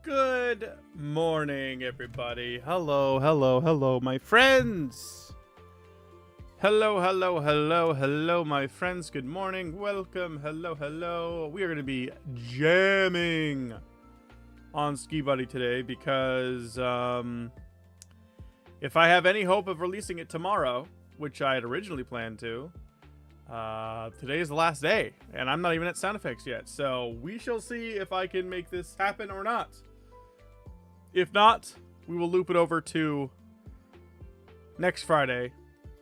Good morning, everybody. Hello, hello, hello, my friends. Hello, hello, hello, hello, my friends. Good morning. Welcome. Hello, hello. We are going to be jamming on Ski Buddy today because if I have any hope of releasing it tomorrow, which I had originally planned to, today is the last day, and I'm not even at sound effects yet. So we shall see if I can make this happen or not. If not, we will loop it over to next Friday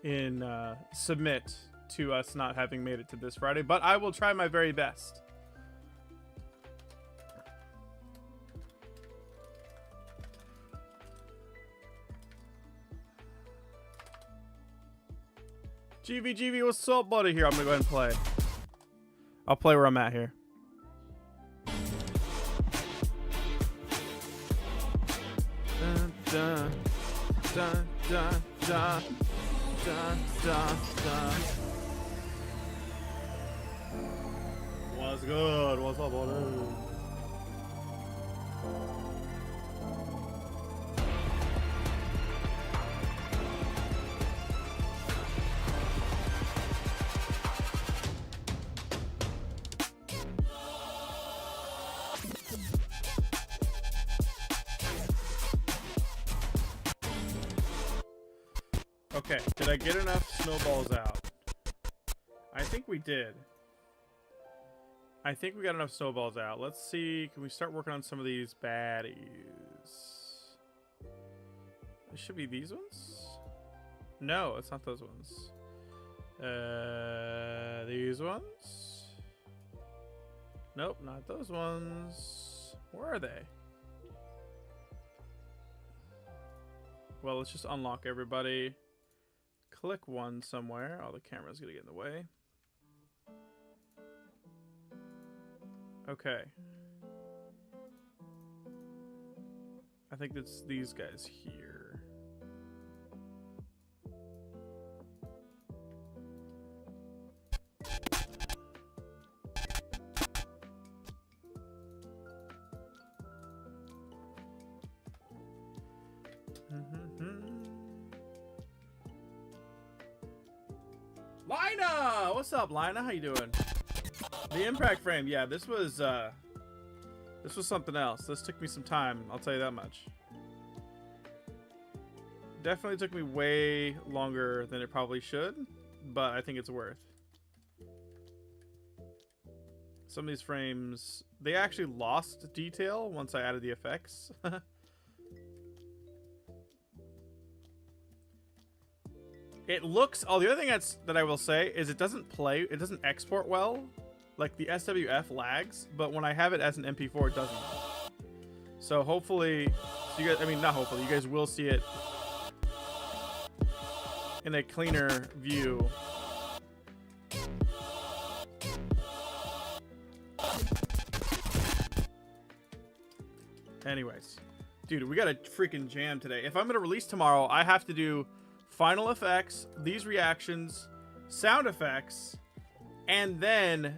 in submit to us not having made it to this Friday. But I will try my very best. GV, what's up, buddy? Here, I'm gonna go ahead and play. I'll play where I'm at here. Dun, dun, dun, dun, dun, dun, dun, dun. What's good? What's up, buddy? Okay, did I get enough snowballs out? I think we did. I think we got enough snowballs out. Let's see. Can we start working on some of these baddies? It should be these ones? No, it's not those ones. These ones? Nope, not those ones. Where are they? Well, let's just unlock everybody. Click one somewhere. Oh, the camera's gonna get in the way. Okay. I think it's these guys here. Lina! What's up, Lina? How you doing? The impact frame, yeah, this was something else. This took me some time, I'll tell you that much. Definitely took me way longer than it probably should, but I think it's worth. Some of these frames, they actually lost detail once I added the effects. It looks... Oh, the other thing that I will say is it doesn't export well. Like, the SWF lags, but when I have it as an MP4, it doesn't. So hopefully... So you guys, I mean, not hopefully. You guys will see it in a cleaner view. Anyways. Dude, we got a freaking jam today. If I'm going to release tomorrow, I have to do... final effects, these reactions, sound effects, and then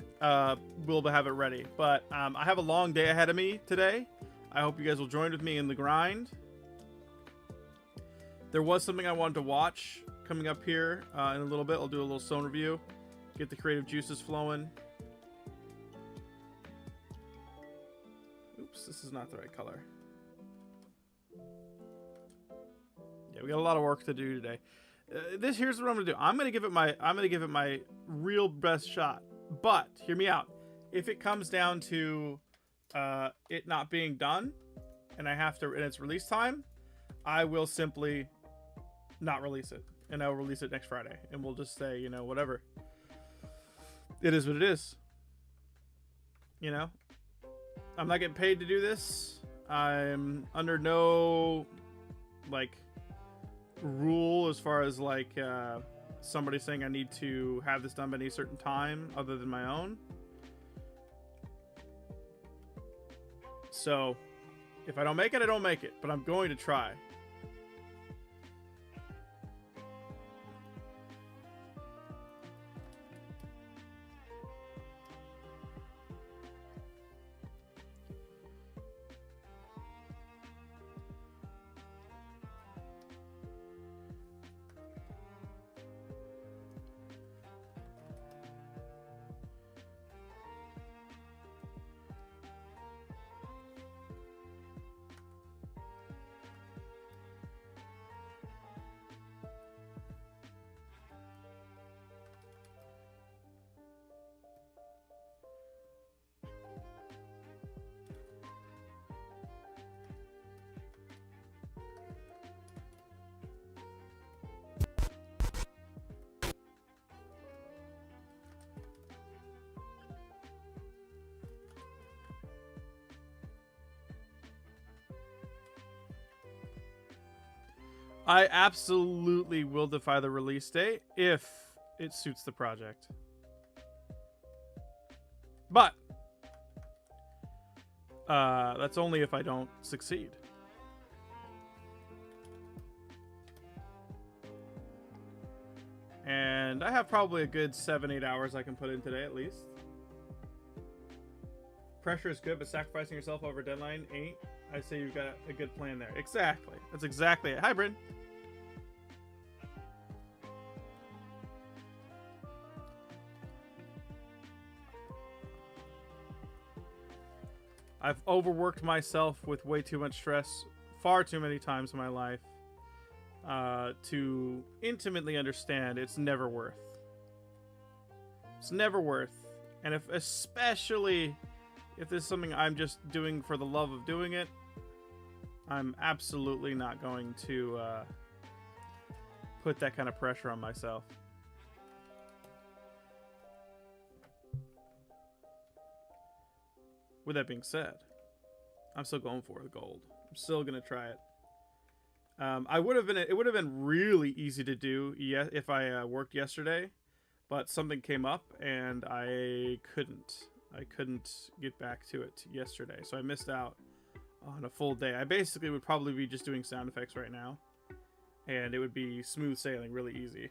we'll have it ready. But I have a long day ahead of me today. I hope you guys will join with me in the grind. There was something I wanted to watch coming up here in a little bit. I'll do a little Stone review, get the creative juices flowing. Oops, this is not the right color. Yeah, we got a lot of work to do today. Here's what I'm gonna do. I'm gonna give it my real best shot. But hear me out. If it comes down to it not being done, and I have to, and it's release time, I will simply not release it, and I will release it next Friday, and we'll just say, you know, whatever. It is what it is. You know, I'm not getting paid to do this. I'm under no rule as far as somebody saying I need to have this done by any certain time other than my own. So if I don't make it, I don't make it, but I'm going to try. I absolutely will defy the release date if it suits the project. But that's only if I don't succeed. And I have probably a good 7-8 hours I can put in today at least. Pressure is good, but sacrificing yourself over a deadline ain't. I say you've got a good plan there. Exactly. That's exactly it. Hi, Bryn. I've overworked myself with way too much stress far too many times in my life to intimately understand it's never worth. It's never worth. And especially if this is something I'm just doing for the love of doing it, I'm absolutely not going to put that kind of pressure on myself. With that being said, I'm still going for the gold. I'm still gonna try it. It would have been really easy to do if I worked yesterday, but something came up and I couldn't get back to it yesterday, so I missed out on a full day. I basically would probably be just doing sound effects right now, and it would be smooth sailing, really easy.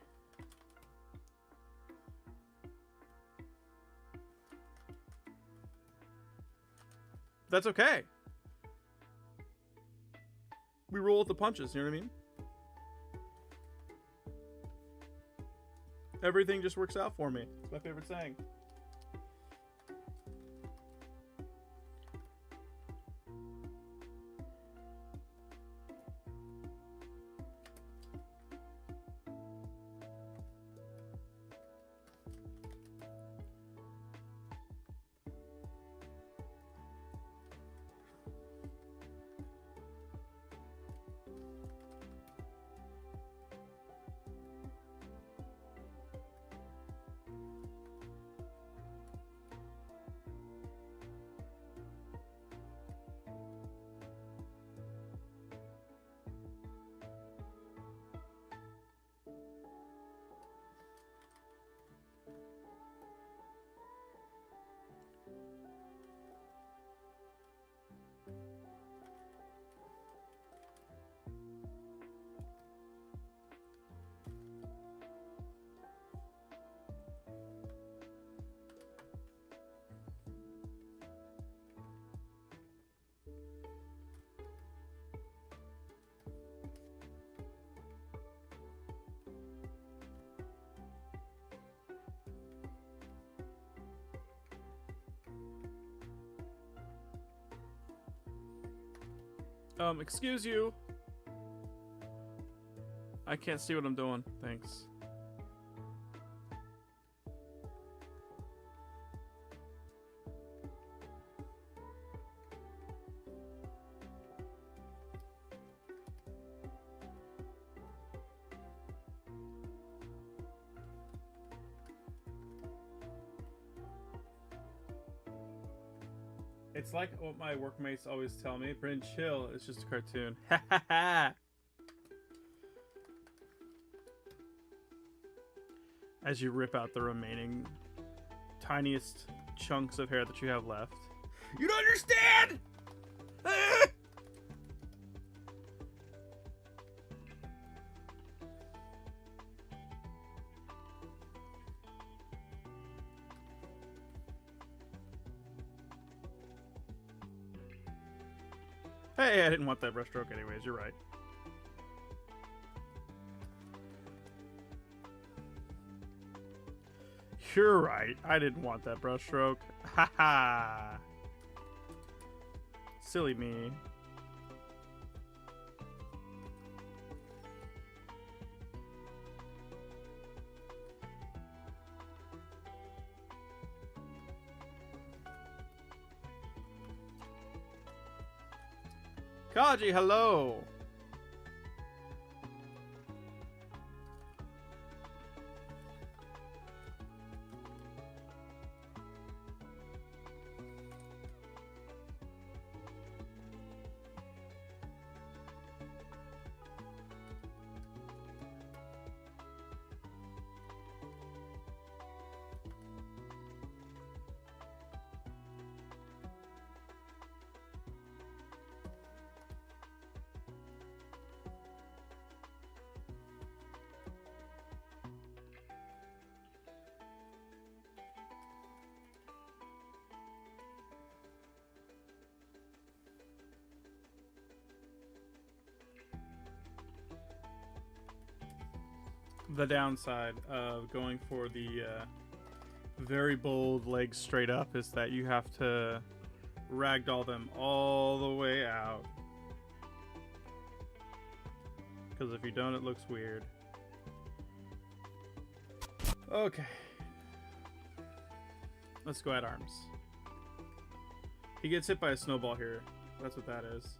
That's okay. We roll with the punches, you know what I mean? Everything just works out for me. It's my favorite saying. Excuse you. I can't see what I'm doing. Thanks. It's like what my workmates always tell me. Bryn, chill. It's just a cartoon. Ha ha ha. As you rip out the remaining tiniest chunks of hair that you have left. You don't understand! Ah! Hey, I didn't want that brushstroke anyways, you're right. You're right, I didn't want that brushstroke. Haha. Silly me. Kaji, hello. the downside of going for the very bold legs straight up is that you have to ragdoll them all the way out. Because if you don't, it looks weird. Okay. Let's go at arms. He gets hit by a snowball here. That's what that is.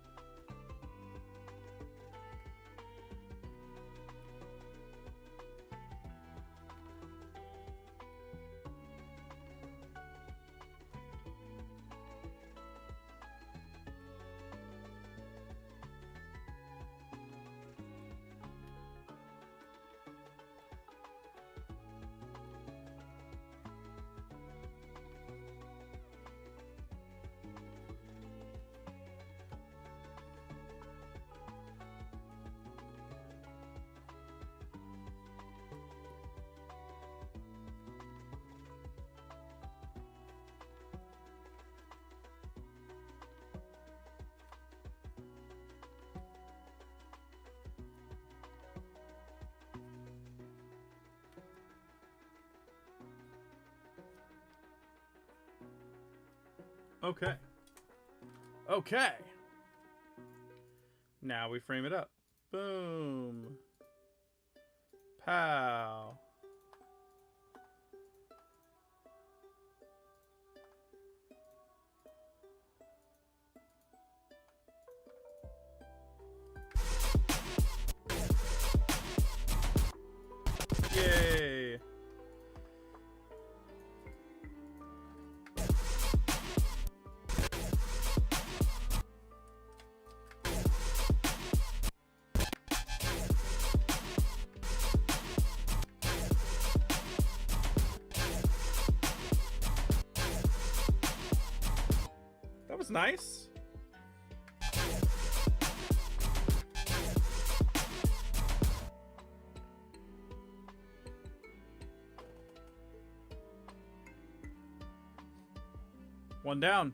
Okay. Okay. Now we frame it up. Boom. Pow. Yay. That was nice. One down.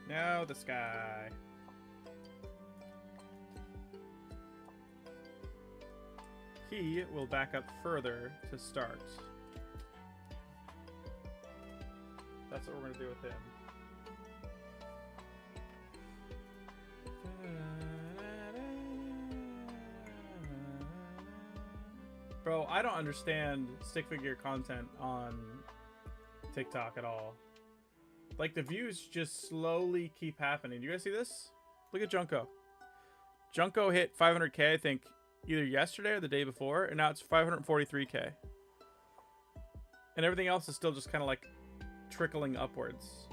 Now the sky. He will back up further to start. That's what we're gonna do with him. Bro, I don't understand stick figure content on TikTok at all. Like, the views just slowly keep happening. Do you guys see this? Look at Junko. Junko hit 500K, I think, either yesterday or the day before, and now it's 543K. And everything else is still just kind of like trickling upwards.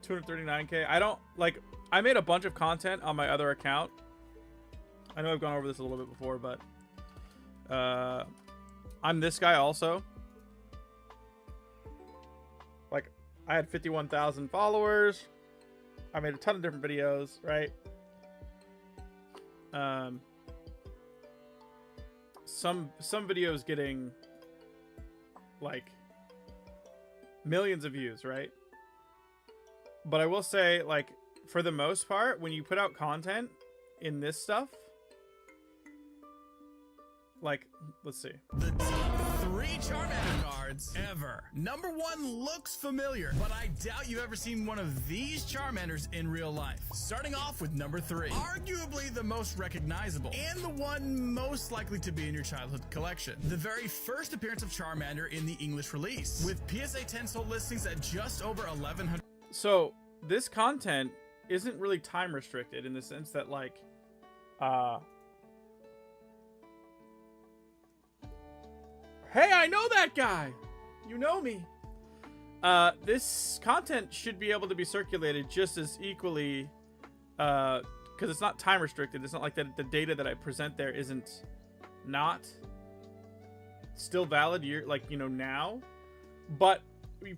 239K. I don't, like, I made a bunch of content on my other account. I know I've gone over this a little bit before, but I'm this guy also. Like, I had 51,000 followers. I made a ton of different videos, right? Some videos getting like millions of views, right? But I will say, like, for the most part, when you put out content in this stuff, like, let's see. The top 3 Charmander cards ever. Number 1 looks familiar, but I doubt you've ever seen one of these Charmanders in real life. Starting off with number 3, arguably the most recognizable, and the one most likely to be in your childhood collection. The very first appearance of Charmander in the English release, with PSA 10 sold listings at just over 1,100. So, this content isn't really time restricted in the sense that, like, hey, I know that guy! You know me. This content should be able to be circulated just as equally, because it's not time restricted. It's not like that the data that I present there isn't not still valid, now. But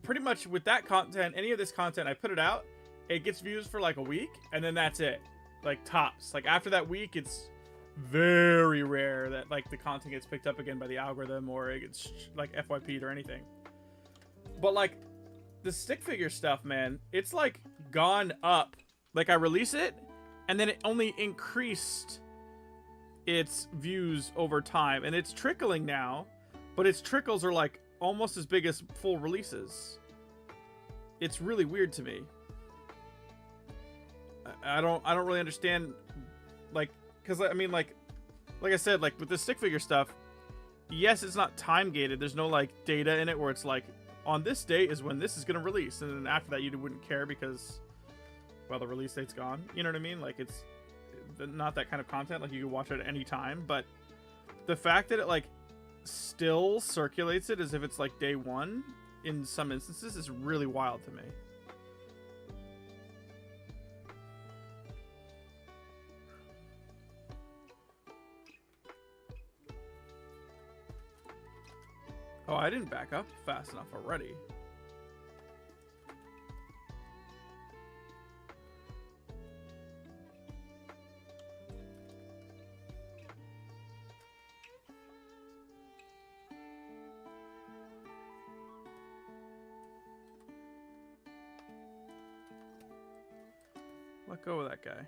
pretty much with that content, any of this content, I put it out, it gets views for like a week, and then that's it. Like, tops. Like, after that week, it's very rare that, like, the content gets picked up again by the algorithm or it gets, like, FYP'd or anything. But, like, the stick figure stuff, man, it's, like, gone up Like I release it, and then it only increased its views over time, and it's trickling now, but its trickles are like almost as big as full releases. It's really weird to me. I don't really understand, like, because I mean, like I said, like with the stick figure stuff, yes, it's not time gated. There's no like data in it where it's like on this date is when this is gonna release, and then after that you wouldn't care because, well, the release date's gone. You know what I mean? Like it's not that kind of content. Like you can watch it at any time, but the fact that it like still circulates it as if it's like day one in some instances is really wild to me. Oh, I didn't back up fast enough already. Let go of that guy.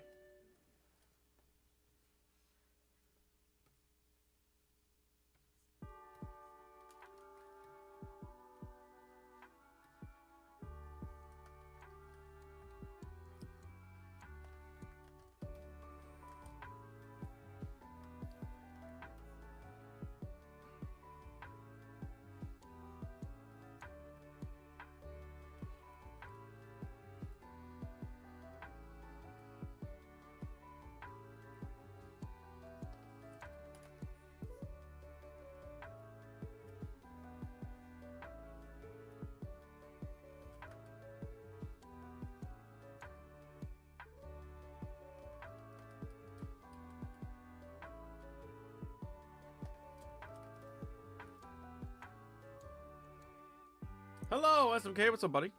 Hello, SMK. What's up, buddy?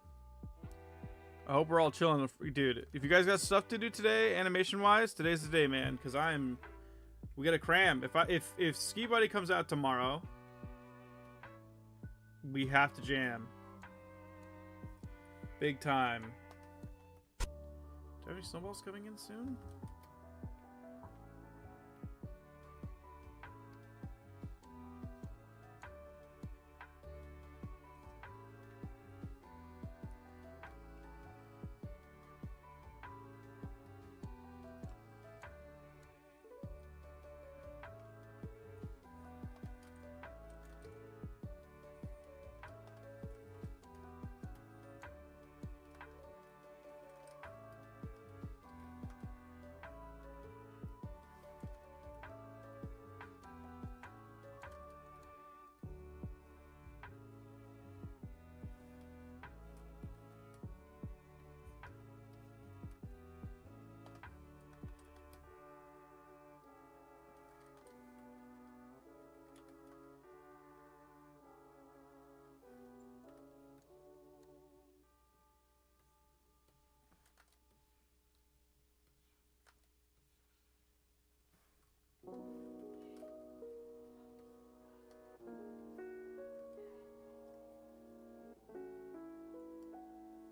I hope we're all chilling. Dude, if you guys got stuff to do today, animation-wise, today's the day, man. Because we gotta cram. If Ski Buddy comes out tomorrow, we have to jam. Big time. Do I have any snowballs coming in soon?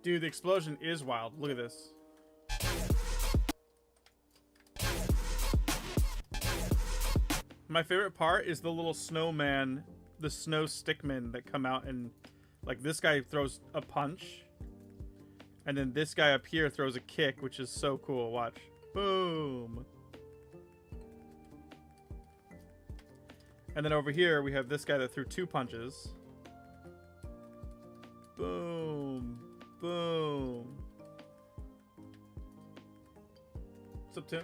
Dude, the explosion is wild. Look at this. My favorite part is the little snowman, the snow stickmen that come out, and like this guy throws a punch, and then this guy up here throws a kick, which is so cool. Watch. Boom. And then over here we have this guy that threw two punches. Boom. Boom. What's up, Tim?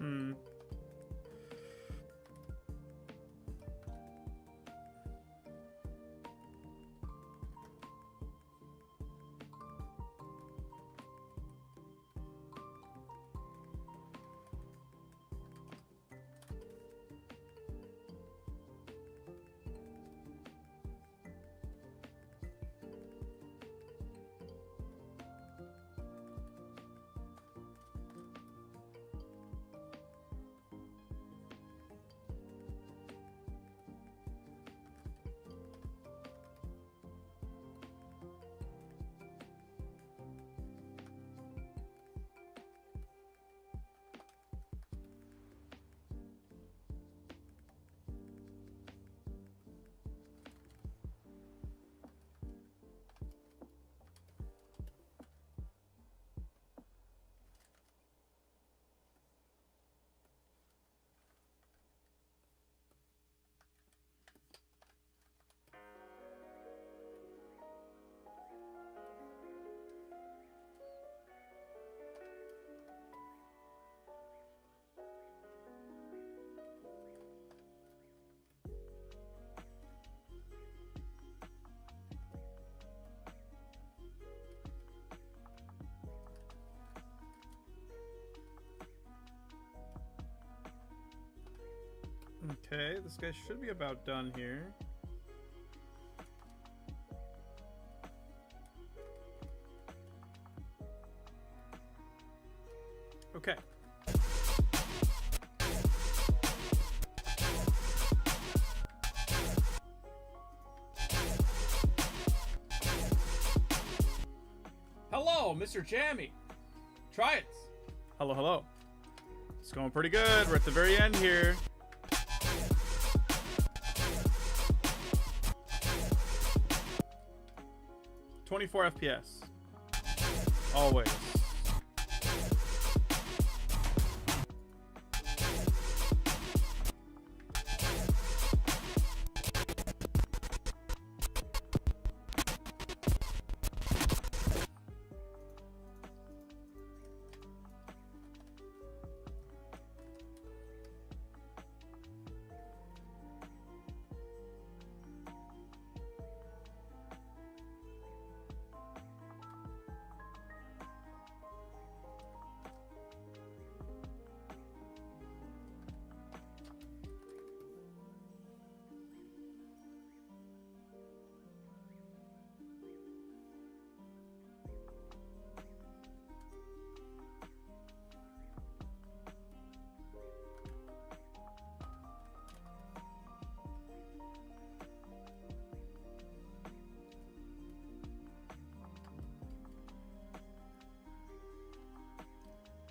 Hmm. Okay, this guy should be about done here. Okay. Hello, Mr. Jammy. Try it. Hello, hello. It's going pretty good. We're at the very end here. .24 FPS. Always.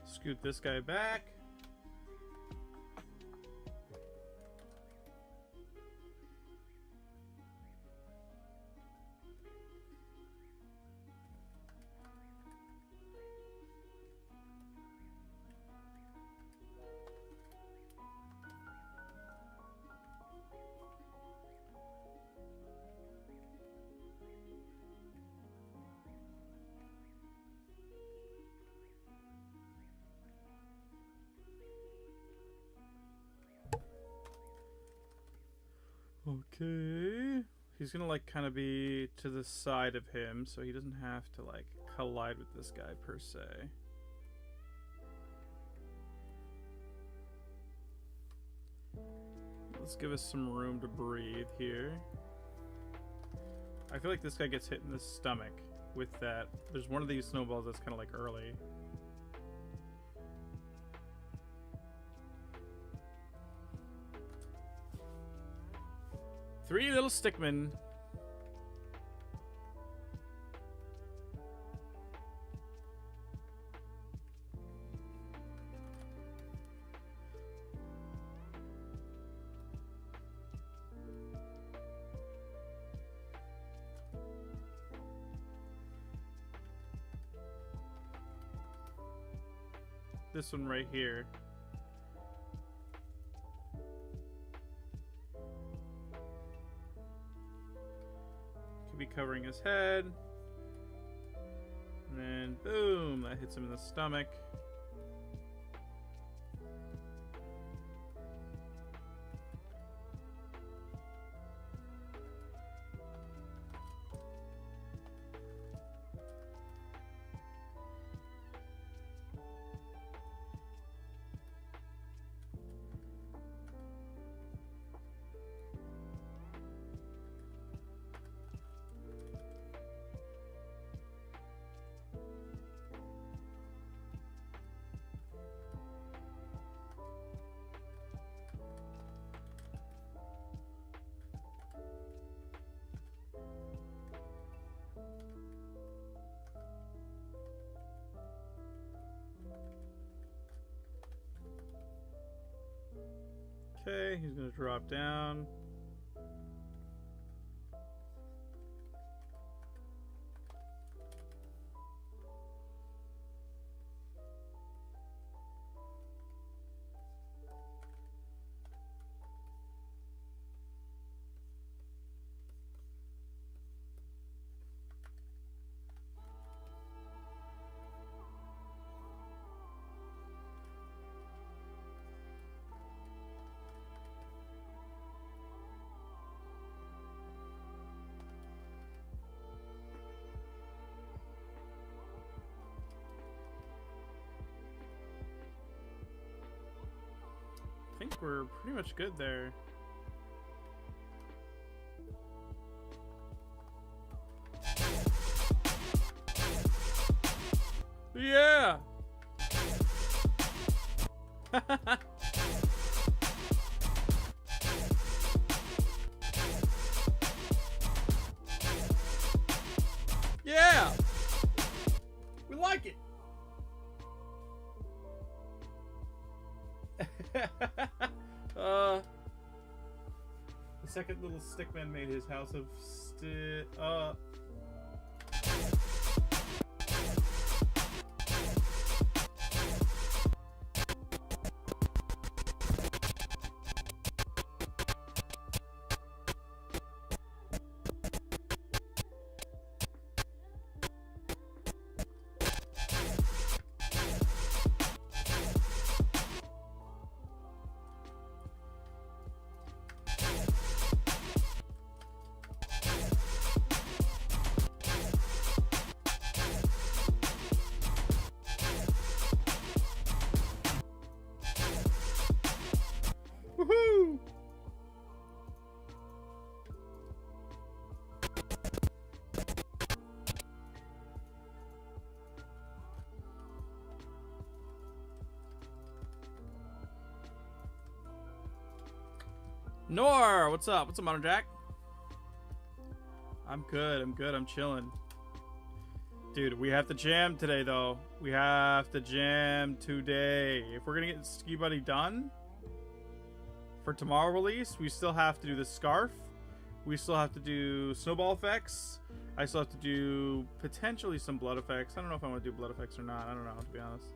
Scoot this guy back. Okay. He's gonna like kind of be to the side of him so he doesn't have to like collide with this guy per se. Let's give us some room to breathe here. I feel like this guy gets hit in the stomach with that. There's one of these snowballs that's kind of like early. Three little stickmen. This one right here. Could be covering his head. And then boom, that hits him in the stomach. Okay, he's gonna drop down. I think we're pretty much good there. Yeah! Yeah! We like it! The second little stickman made his house of woohoo! Nor, what's up? What's up, Modern Jack? I'm good. I'm chilling. Dude, we have to jam today, though. We have to jam today. If we're gonna get Ski Buddy done for tomorrow release, we still have to do the scarf. We still have to do snowball effects. I still have to do potentially some blood effects. I don't know if I want to do blood effects or not. I don't know, to be honest.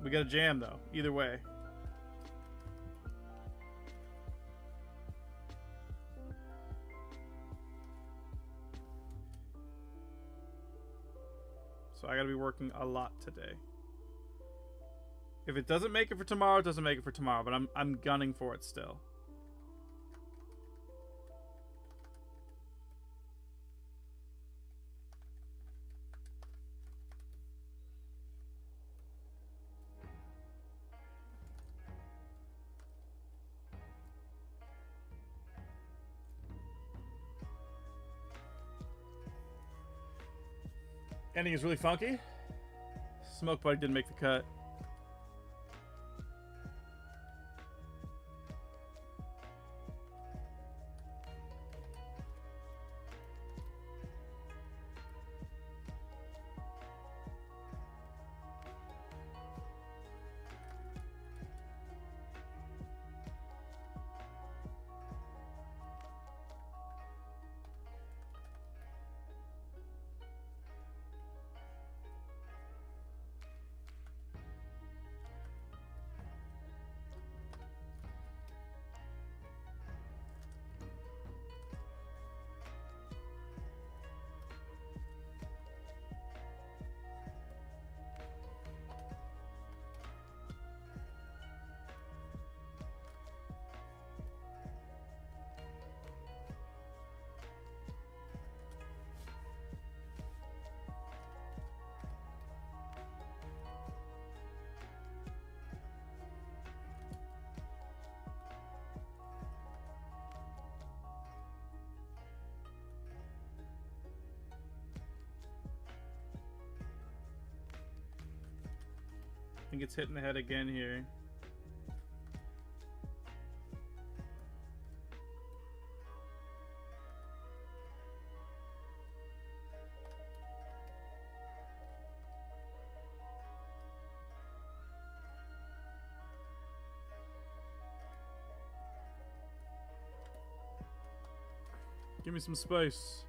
We got to jam, though. Either way. So I gotta be working a lot today. If it doesn't make it for tomorrow, it doesn't make it for tomorrow. But I'm gunning for it still. Ending is really funky. Smoke Buddy didn't make the cut. I think it's hitting the head again here. Give me some space.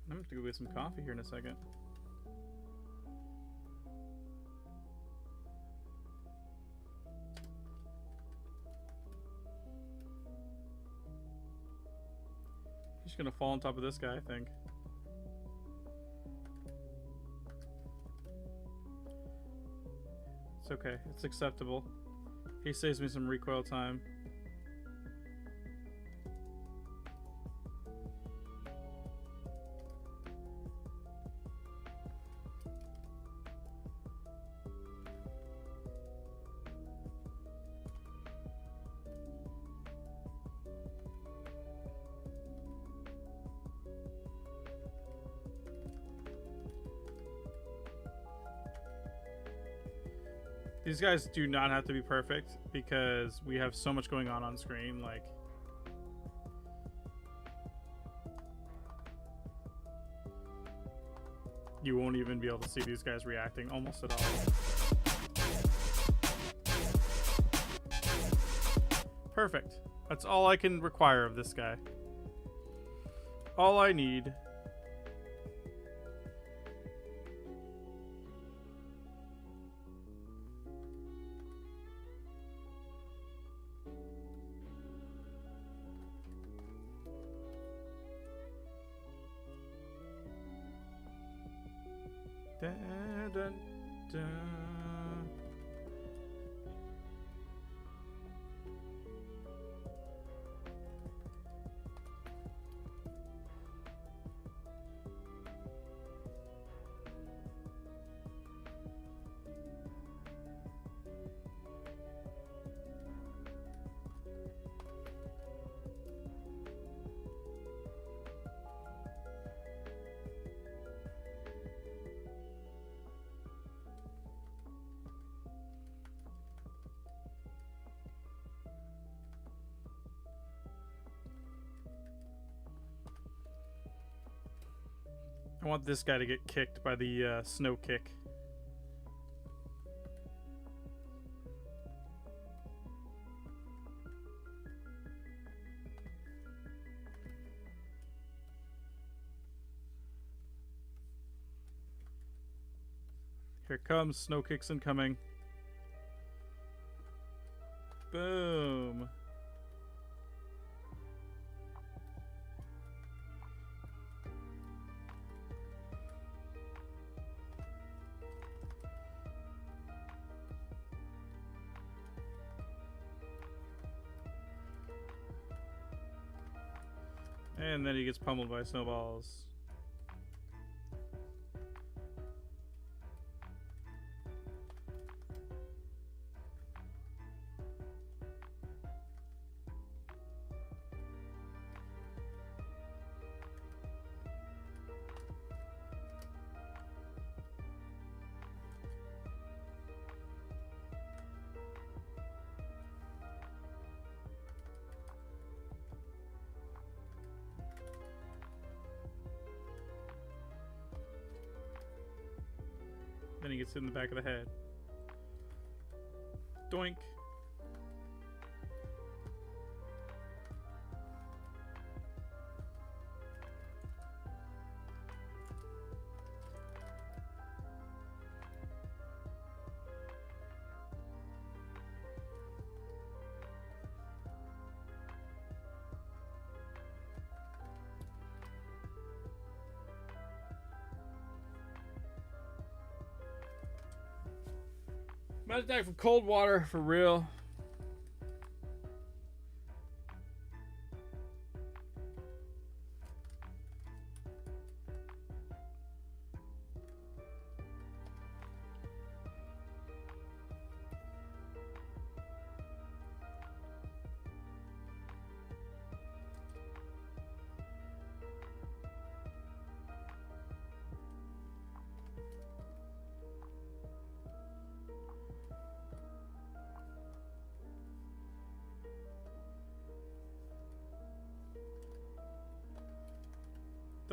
I'm gonna have to go get some coffee here in a second. He's gonna fall on top of this guy, I think. It's okay. It's acceptable. He saves me some recoil time. These guys do not have to be perfect because we have so much going on screen. Like, you won't even be able to see these guys reacting almost at all. Perfect. That's all I can require of this guy. All I need. Dun, dun, dun. I want this guy to get kicked by the snow kick. Here comes snow kicks incoming. Boom. And then he gets pummeled by snowballs. Then he gets hit in the back of the head. Doink. About to die from cold water, for real.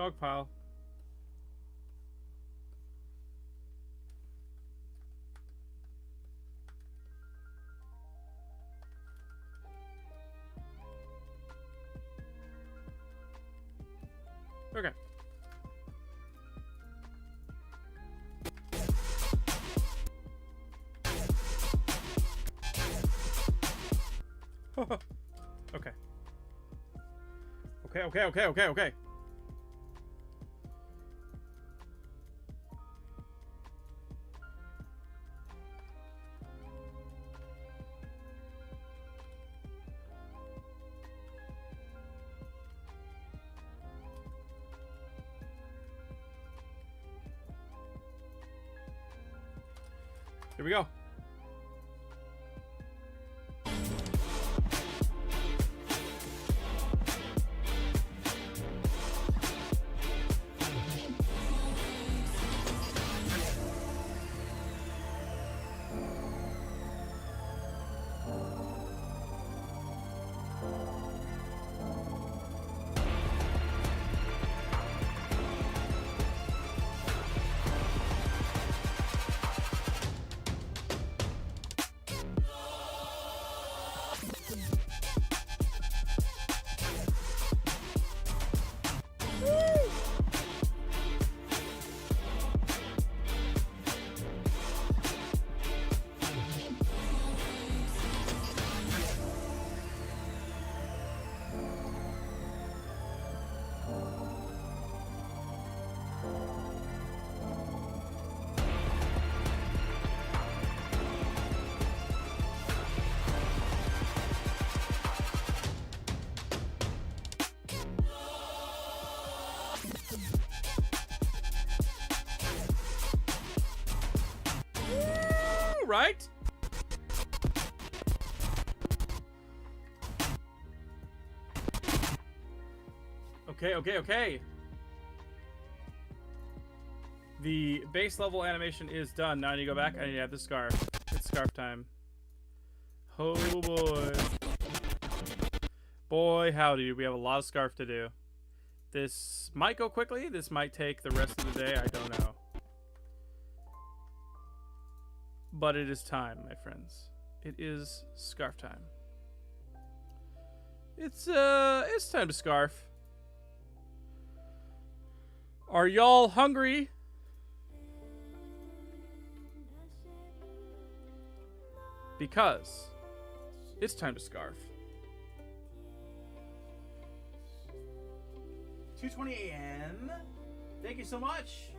dog pile. Okay. Okay. Okay. Here we go. Right? Okay. The base level animation is done. Now I need to go back. I need to add the scarf. It's scarf time. Oh boy. Boy, howdy. We have a lot of scarf to do. This might go quickly. This might take the rest of the day. I don't know. But it is time, my friends. It is scarf time. It's time to scarf. Are y'all hungry? Because it's time to scarf. 2:20 a.m. Thank you so much.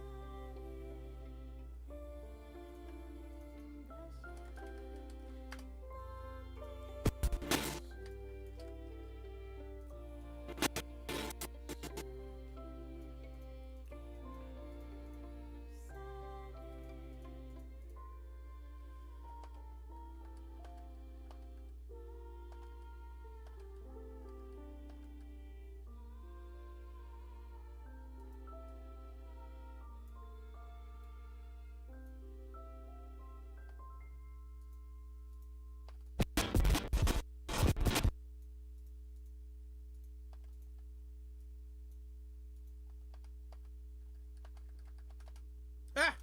Ah!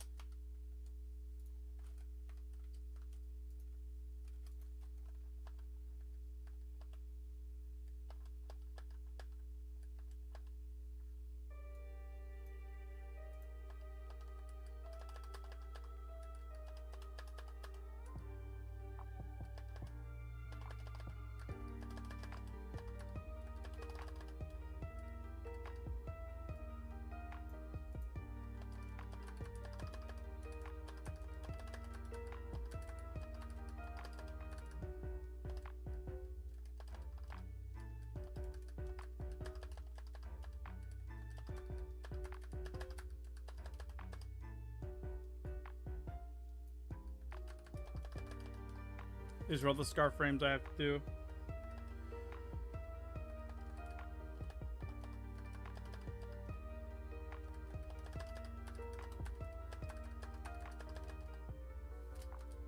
These are all the scarf frames I have to do.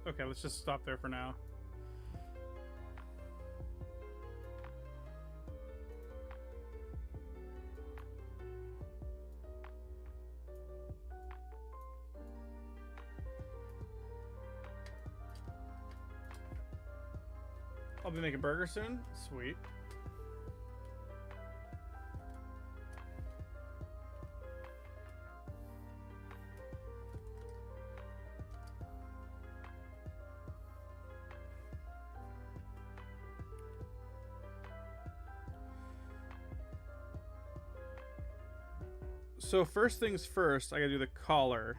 Okay, let's just stop there for now. I'll be making burgers soon. Sweet. So first things first, I gotta do the collar.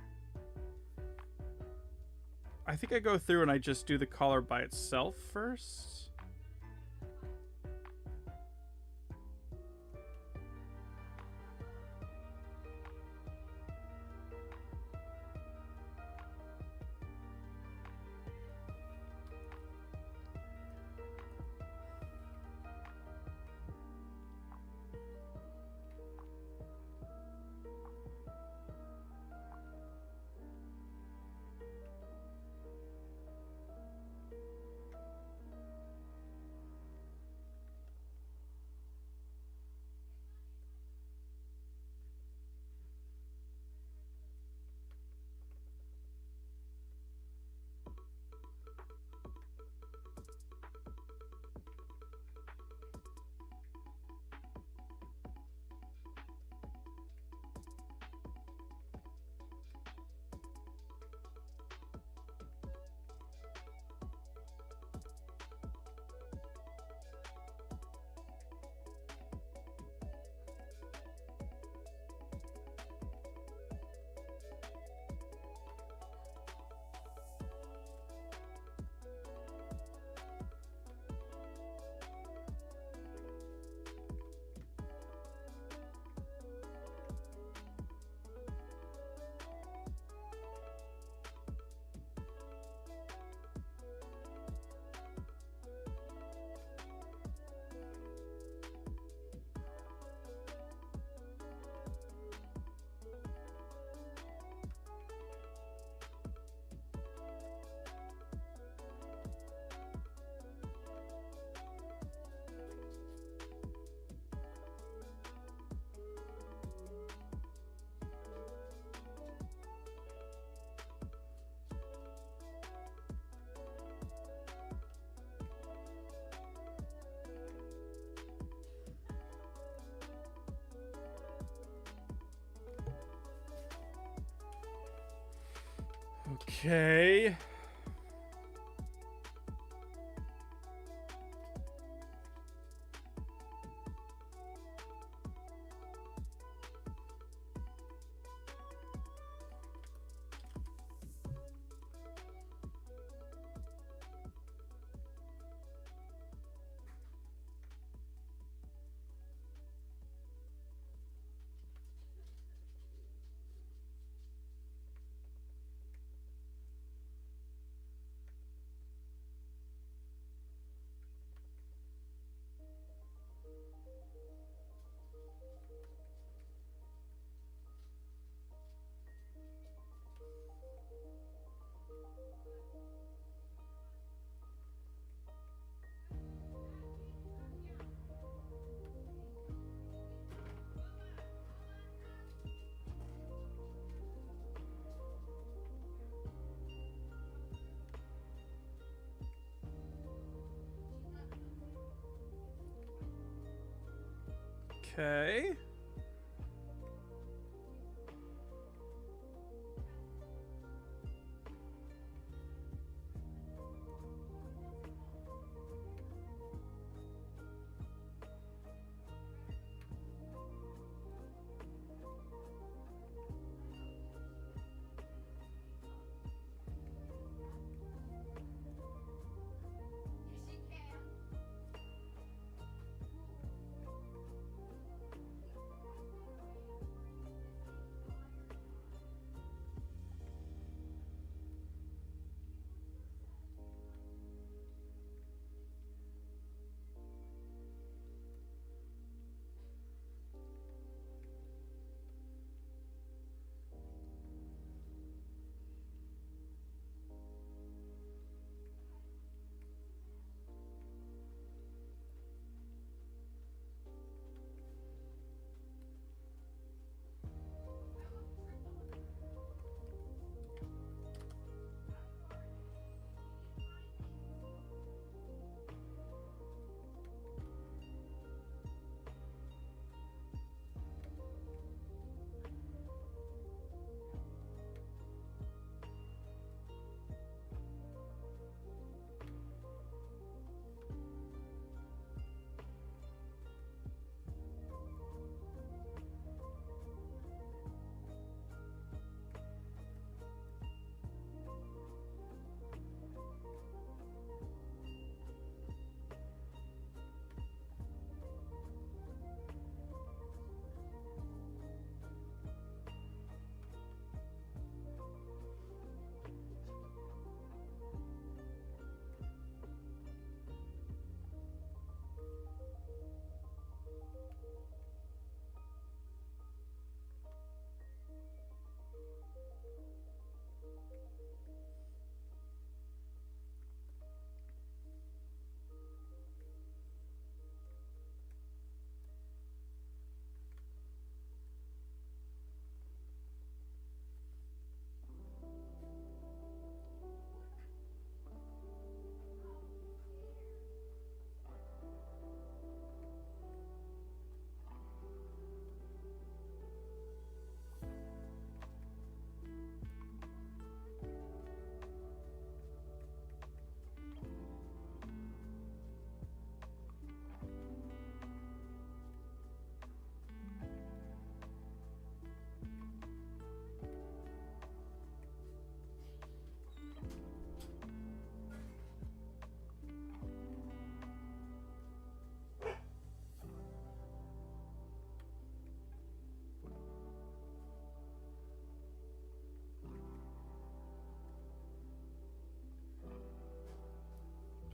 I think I go through and I just do the collar by itself first. Okay. Okay.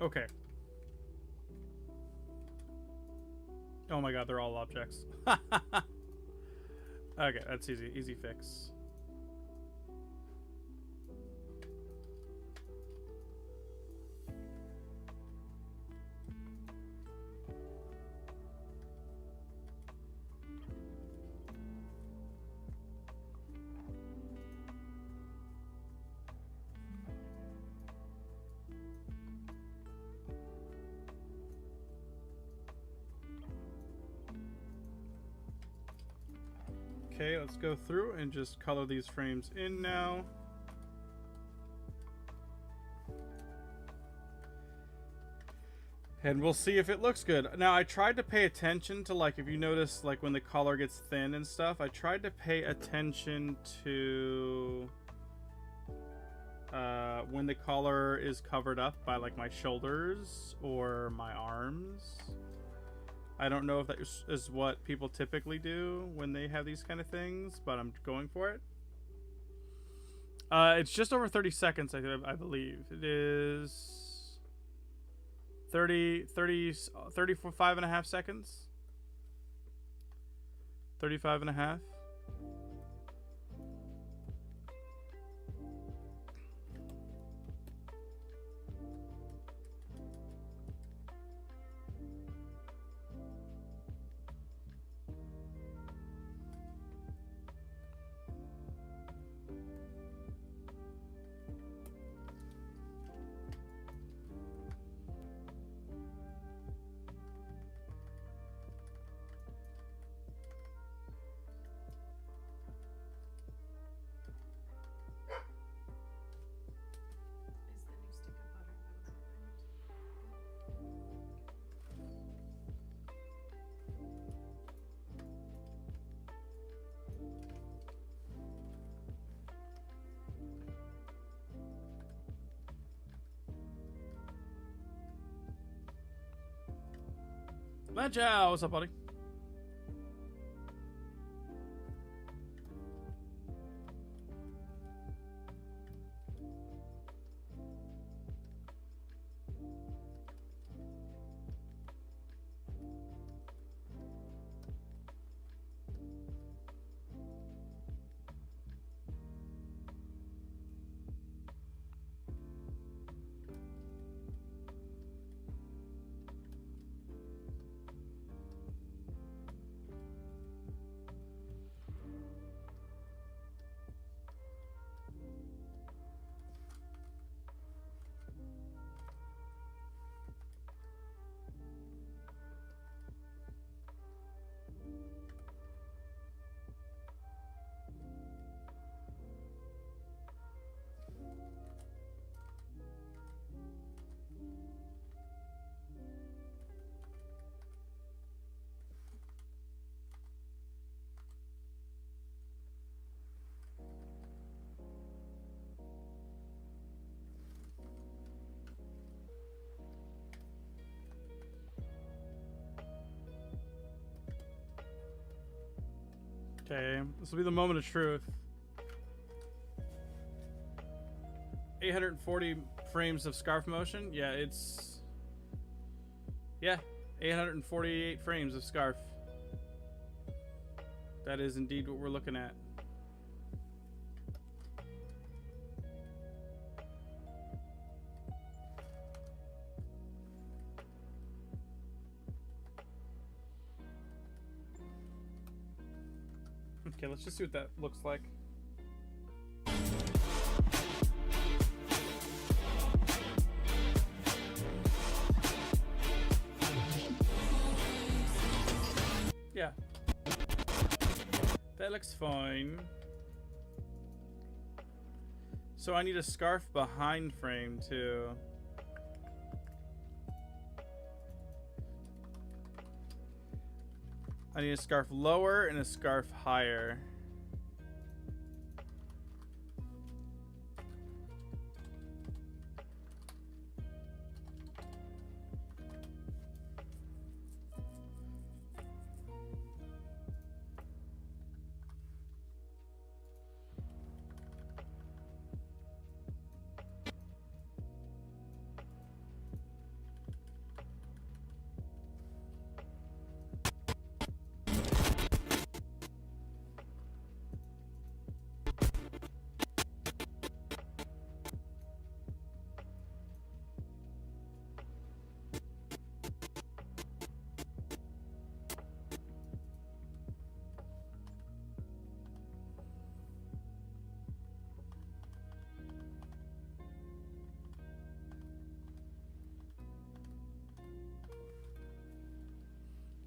Okay. Oh my god, they're all objects. Okay, that's easy. Easy fix. Okay, let's go through and just color these frames in now. And we'll see if it looks good. Now, I tried to pay attention to, like, if you notice, like, when the color gets thin and stuff, I tried to pay attention to when the color is covered up by, like, my shoulders or my arms. I don't know if that is what people typically do when they have these kind of things, but I'm going for it. It's just over 30 seconds, I believe. It is 35 and a half seconds. 35 and a half. Maja, what's up, buddy? Okay, this will be the moment of truth. 840 frames of scarf motion. Yeah, it's... Yeah, 848 frames of scarf. That is indeed what we're looking at. Okay, let's just see what that looks like. Yeah. That looks fine. So I need a scarf behind frame too. I need a scarf lower and a scarf higher.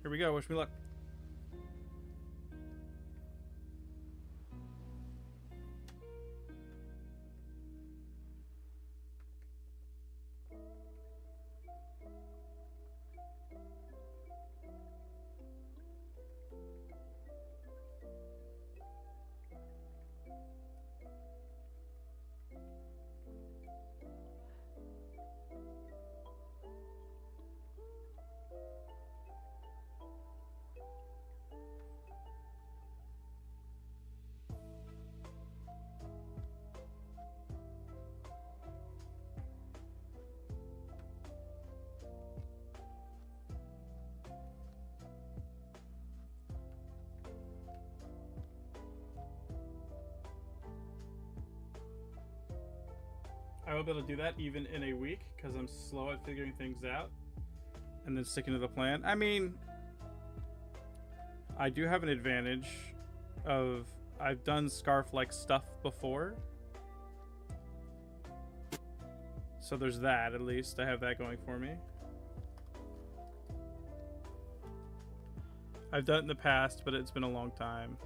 Here we go. Wish me luck. I will be able to do that even in a week because I'm slow at figuring things out and then sticking to the plan. I mean, I do have an advantage of I've done scarf-like stuff before. So there's that, at least. I have that going for me. I've done it in the past, but it's been a long time.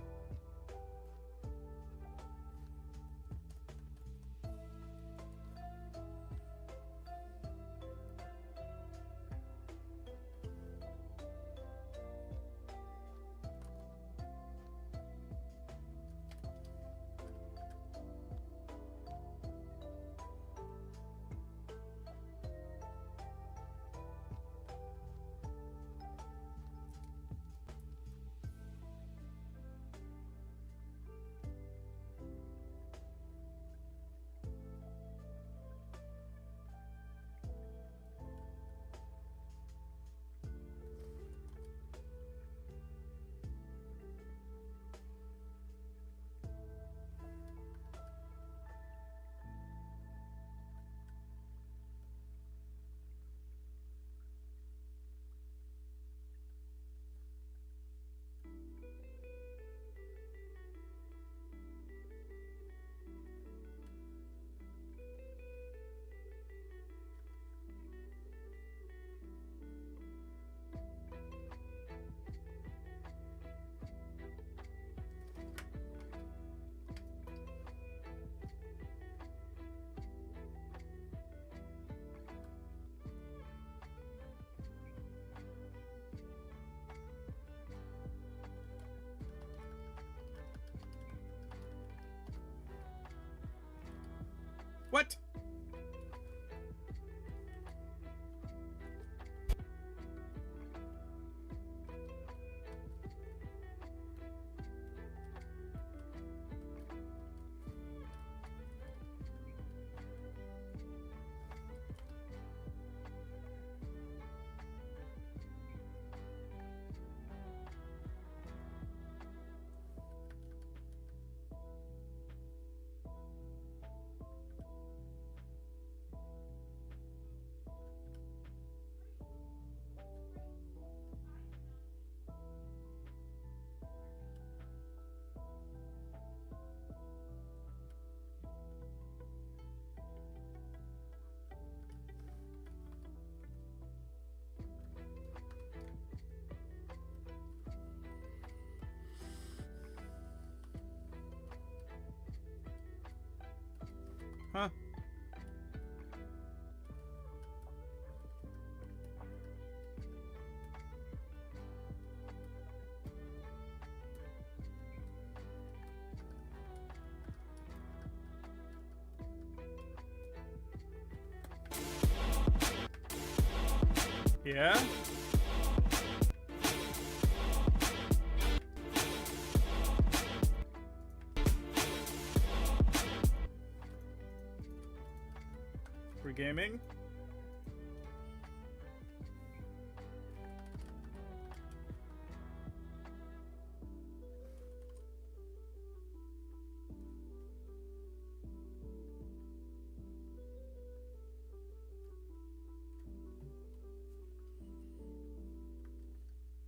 What? Huh? Yeah? We're gaming?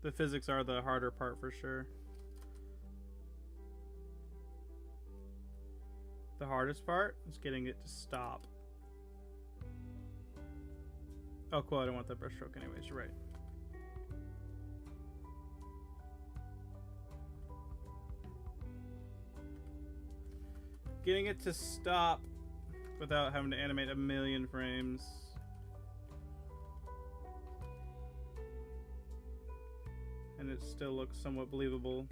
The physics are the harder part for sure. The hardest part is getting it to stop. Oh, cool. I don't want that brushstroke anyways. You're right. getting it to stop without having to animate a million frames. And it still looks somewhat believable.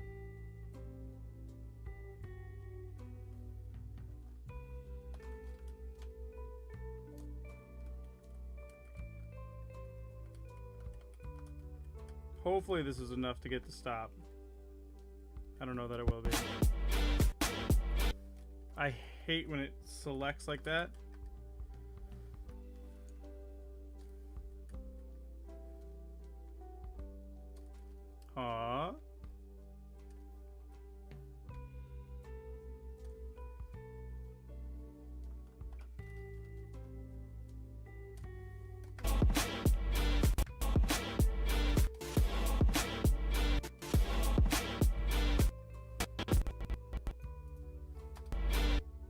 Hopefully this is enough to get to stop. I don't know that it will be. I hate when it selects like that. Aww.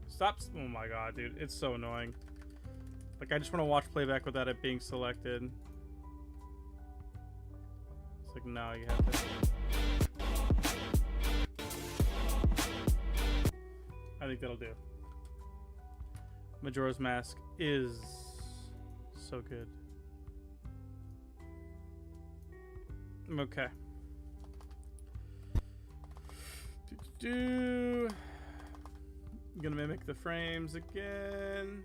Stop. Oh my god, dude. It's so annoying. Like, I just want to watch playback without it being selected. It's like, no, you have to. I think that'll do. Majora's Mask is so good. Okay. I'm gonna mimic the frames again.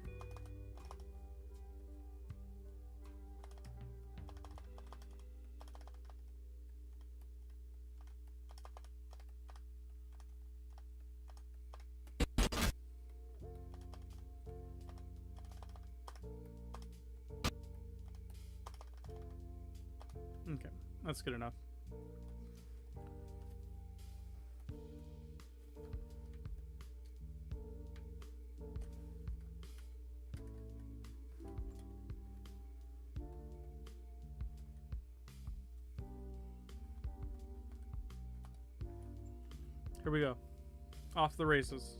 Okay, that's good enough. Here we go. Off the races.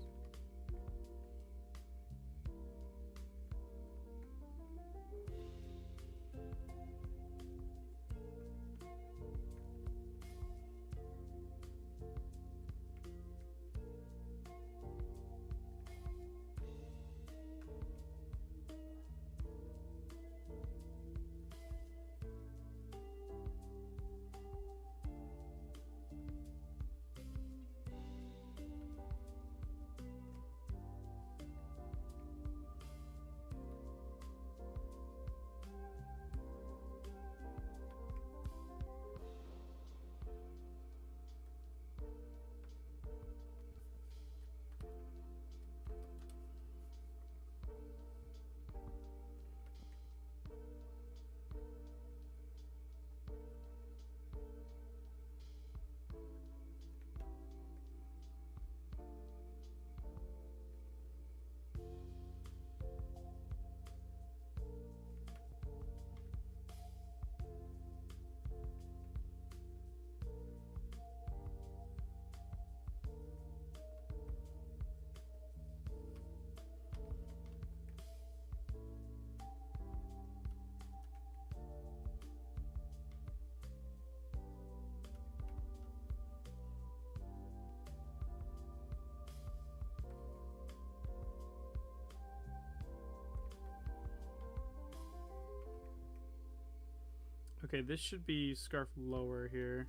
Okay, this should be scarf lower here,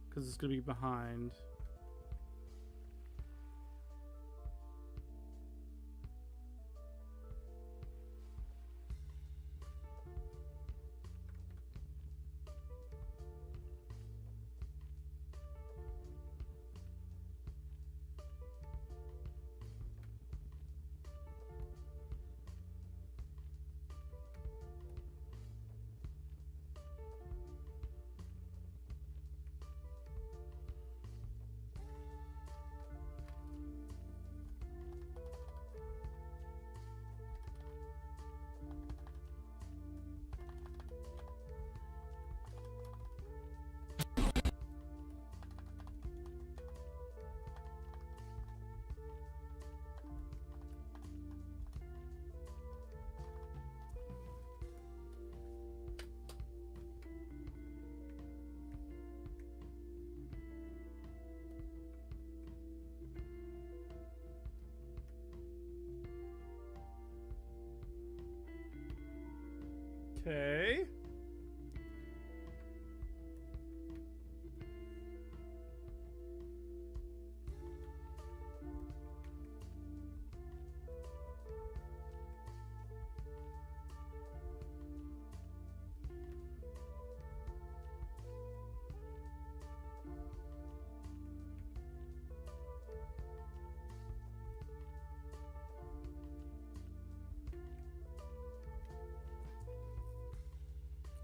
because it's going to be behind. Okay.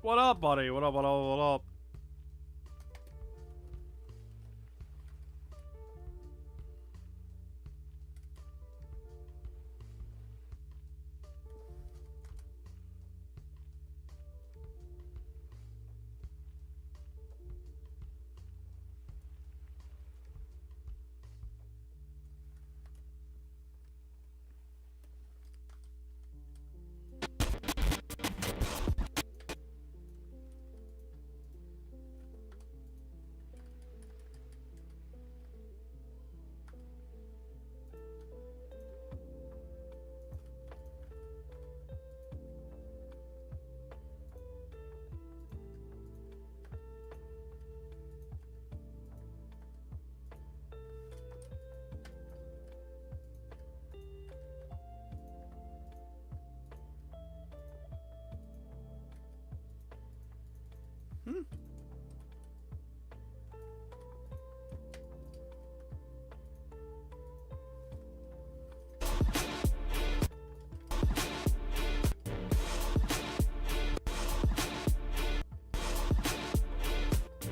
What up, buddy? What up, what up, what up? Hmm.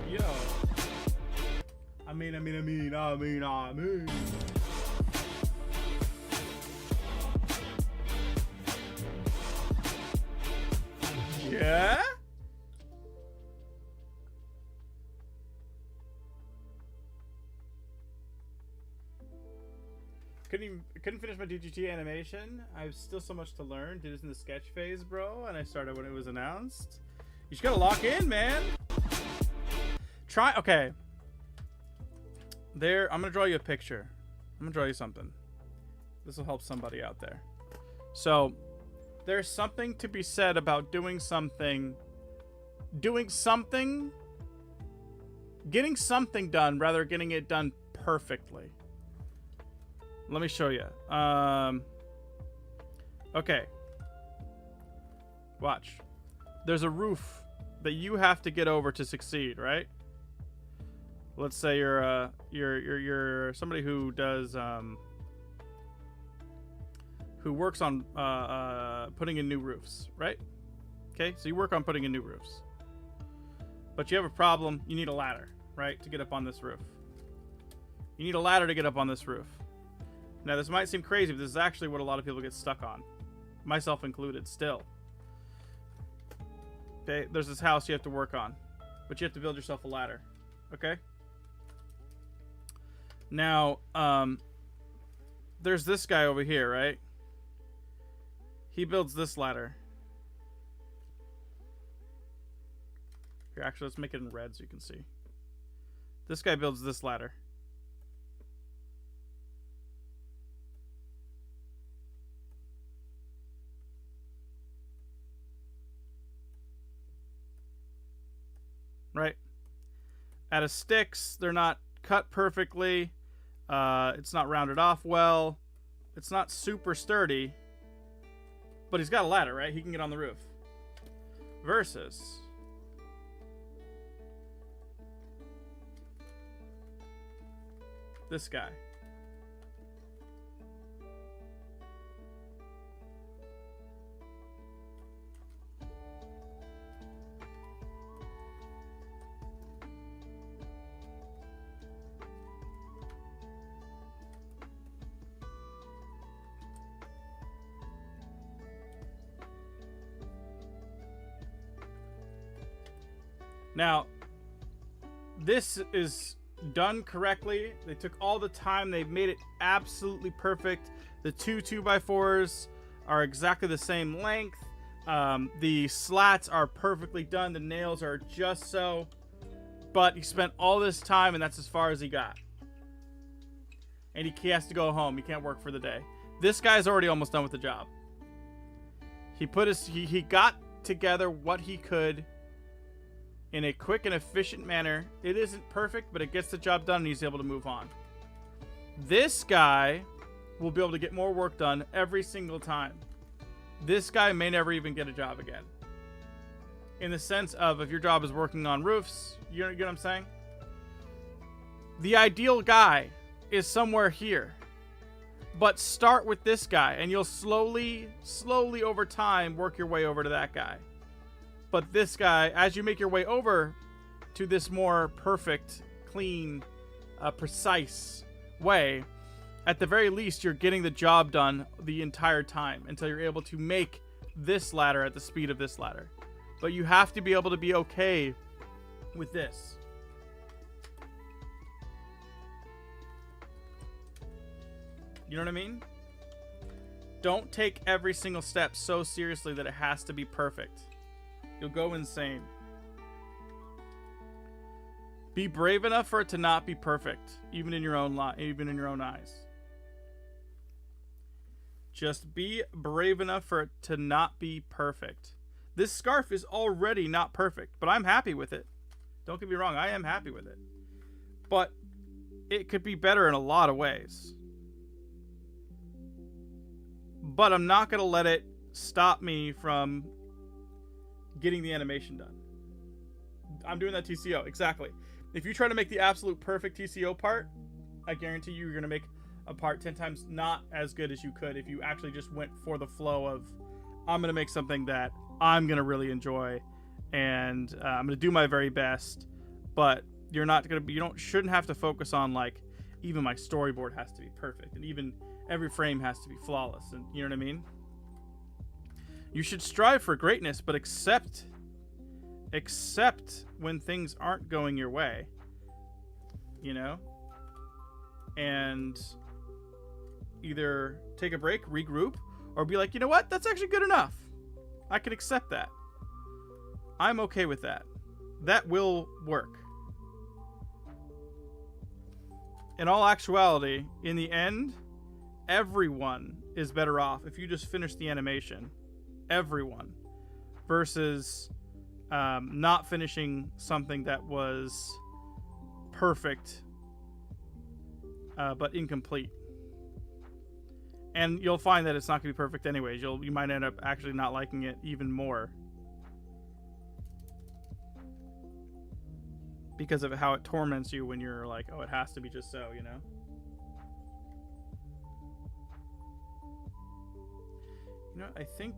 Yo. I mean. Yeah? Couldn't finish my DGT animation. I have still so much to learn. Did this in the sketch phase, bro, and I started when it was announced. You just gotta lock in, man. Okay. There, I'm gonna draw you a picture. I'm gonna draw you something. This will help somebody out there. So, there's something to be said about getting something done rather than getting it done perfectly. Let me show you. Okay. Watch. There's a roof that you have to get over to succeed, right? Let's say you're somebody who does who works on putting in new roofs, right? Okay, so you work on putting in new roofs, but you have a problem. You need a ladder, right, to get up on this roof. You need a ladder to get up on this roof. Now, this might seem crazy, but this is actually what a lot of people get stuck on, myself included. Still, okay, there's this house you have to work on, but you have to build yourself a ladder. Okay. Now, there's this guy over here, right? He builds this ladder. Here, actually, let's make it in red so you can see. This guy builds this ladder. Right? Out of sticks, they're not cut perfectly. It's not rounded off well. It's not super sturdy. But he's got a ladder, right? He can get on the roof. Versus this guy. Now, this is done correctly. They took all the time. They've made it absolutely perfect. The two 2x4s are exactly the same length. The slats are perfectly done. The nails are just so. But he spent all this time, and that's as far as he got. And he has to go home. He can't work for the day. This guy's already almost done with the job. He got together what he could in a quick and efficient manner. It isn't perfect, but it gets the job done and he's able to move on. This guy will be able to get more work done every single time. This guy may never even get a job again. In the sense of, if your job is working on roofs, you know what I'm saying? The ideal guy is somewhere here. But start with this guy, and you'll slowly over time work your way over to that guy. But this guy, as you make your way over to this more perfect, clean, precise way, at the very least, you're getting the job done the entire time until you're able to make this ladder at the speed of this ladder. But you have to be able to be okay with this. You know what I mean? Don't take every single step so seriously that it has to be perfect. You'll go insane. Be brave enough for it to not be perfect, even in your own eyes. Just be brave enough for it to not be perfect. This scarf is already not perfect, but I'm happy with it. Don't get me wrong, I am happy with it. But it could be better in a lot of ways. But I'm not going to let it stop me from getting the animation done. I'm doing that TCO, exactly. If you try to make the absolute perfect TCO part, I guarantee you're going to make a part 10 times not as good as you could if you actually just went for the flow of, I'm going to make something that I'm going to really enjoy, and I'm going to do my very best, but you're not going to be, shouldn't have to focus on, like, even my storyboard has to be perfect, and even every frame has to be flawless, and you know what I mean? You should strive for greatness, but accept when things aren't going your way, you know? And either take a break, regroup, or be like, you know what? That's actually good enough. I can accept that. I'm okay with that. That will work. In all actuality, in the end, everyone is better off if you just finish the animation. Everyone. Versus not finishing something that was perfect but incomplete. And you'll find that it's not going to be perfect anyways. You might end up actually not liking it even more. Because of how it torments you when you're like, oh, it has to be just so, you know? You know, I think...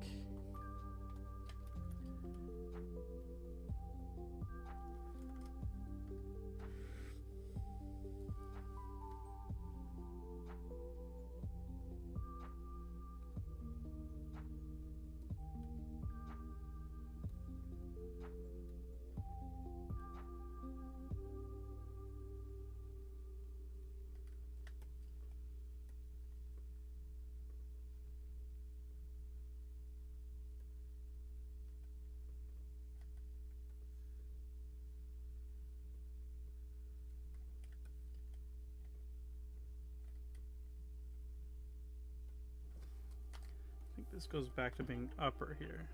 This goes back to being upper here.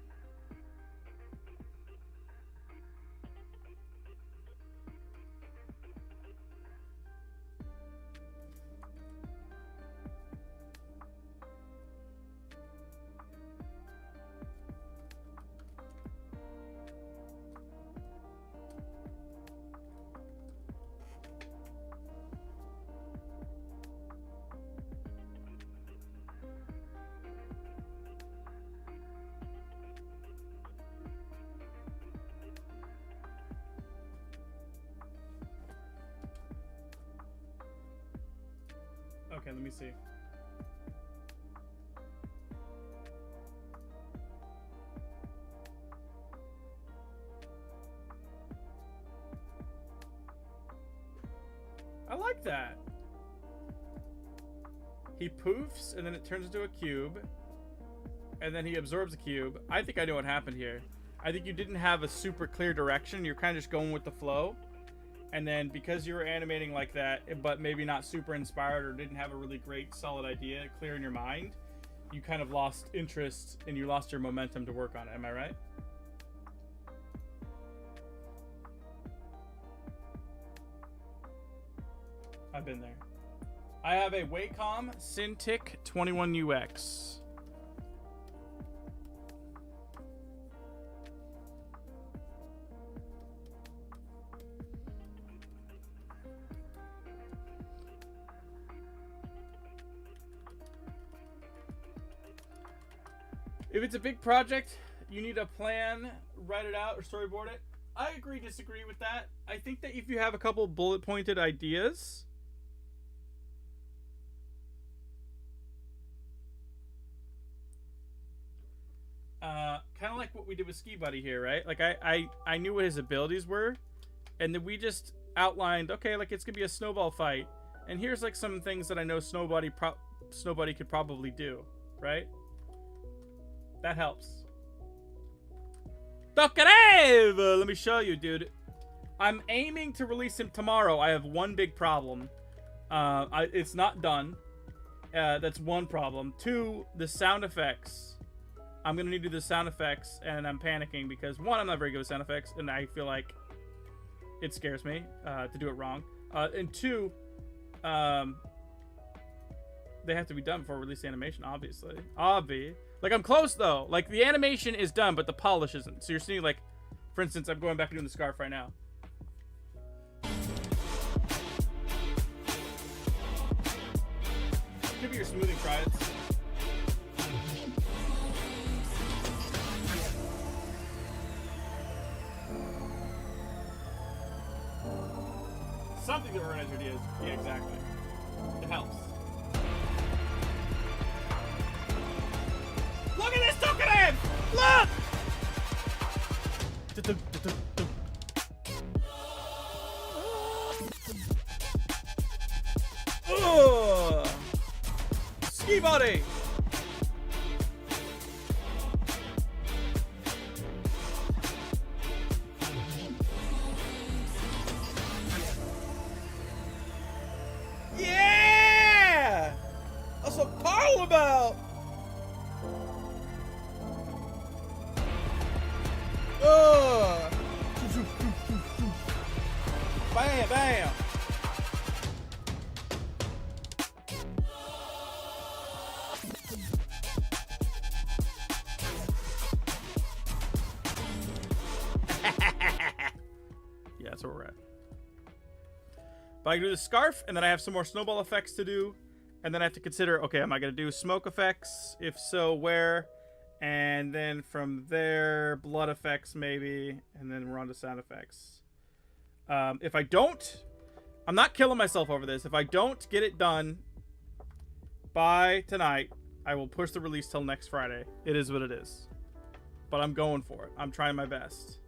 Okay, let me see. I like that. He poofs, and then it turns into a cube. And then he absorbs the cube. I think I know what happened here. I think you didn't have a super clear direction. You're kind of just going with the flow. And then because you were animating like that, but maybe not super inspired or didn't have a really great solid idea clear in your mind, you kind of lost interest and you lost your momentum to work on it. Am I right? I've been there. I have a Wacom Cintiq 21UX. If it's a big project, you need a plan, write it out, or storyboard it. I agree, disagree with that. I think that if you have a couple bullet pointed ideas, kind of like what we did with Ski Buddy here, right? Like I knew what his abilities were, and then we just outlined, okay, like it's gonna be a snowball fight, and here's like some things that I know Snow Buddy could probably do, right? That helps. Let me show you, dude. I'm aiming to release him tomorrow. I have one big problem. It's not done. That's one problem. Two, the sound effects. I'm going to need to do the sound effects, and I'm panicking because, one, I'm not very good with sound effects, and I feel like it scares me to do it wrong. And two, they have to be done before I release the animation, obviously. Like, I'm close, though. Like, the animation is done, but the polish isn't. So you're seeing, like, for instance, I'm going back and doing the scarf right now. Could be your smoothing triads. Something to organize your ideas. Yeah, exactly. It helps. Look at this Tokarev! Look! Ugh. Ski Buddy! Yeah! That's what I'm talking about! Bam, bam. Yeah, that's where we're at. But I can do the scarf, and then I have some more snowball effects to do. And then I have to consider, okay, am I going to do smoke effects? If so, where? And then from there, blood effects maybe. And then we're on to sound effects. If I don't, I'm not killing myself over this. If I don't get it done by tonight, I will push the release till next Friday. It is what it is. But I'm going for it. I'm trying my best.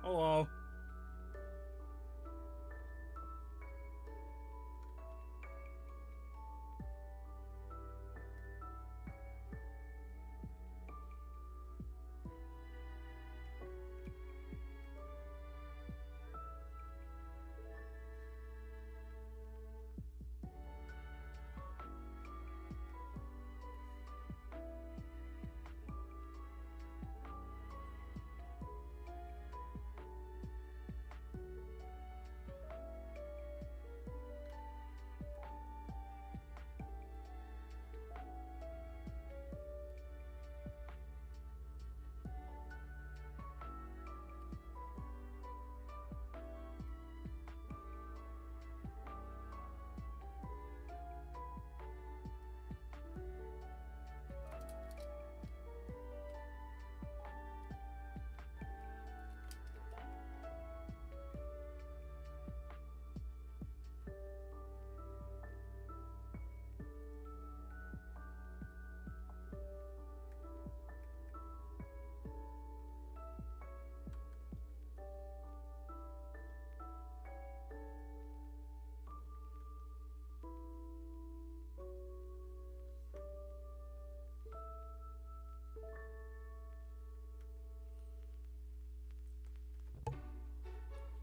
Hello.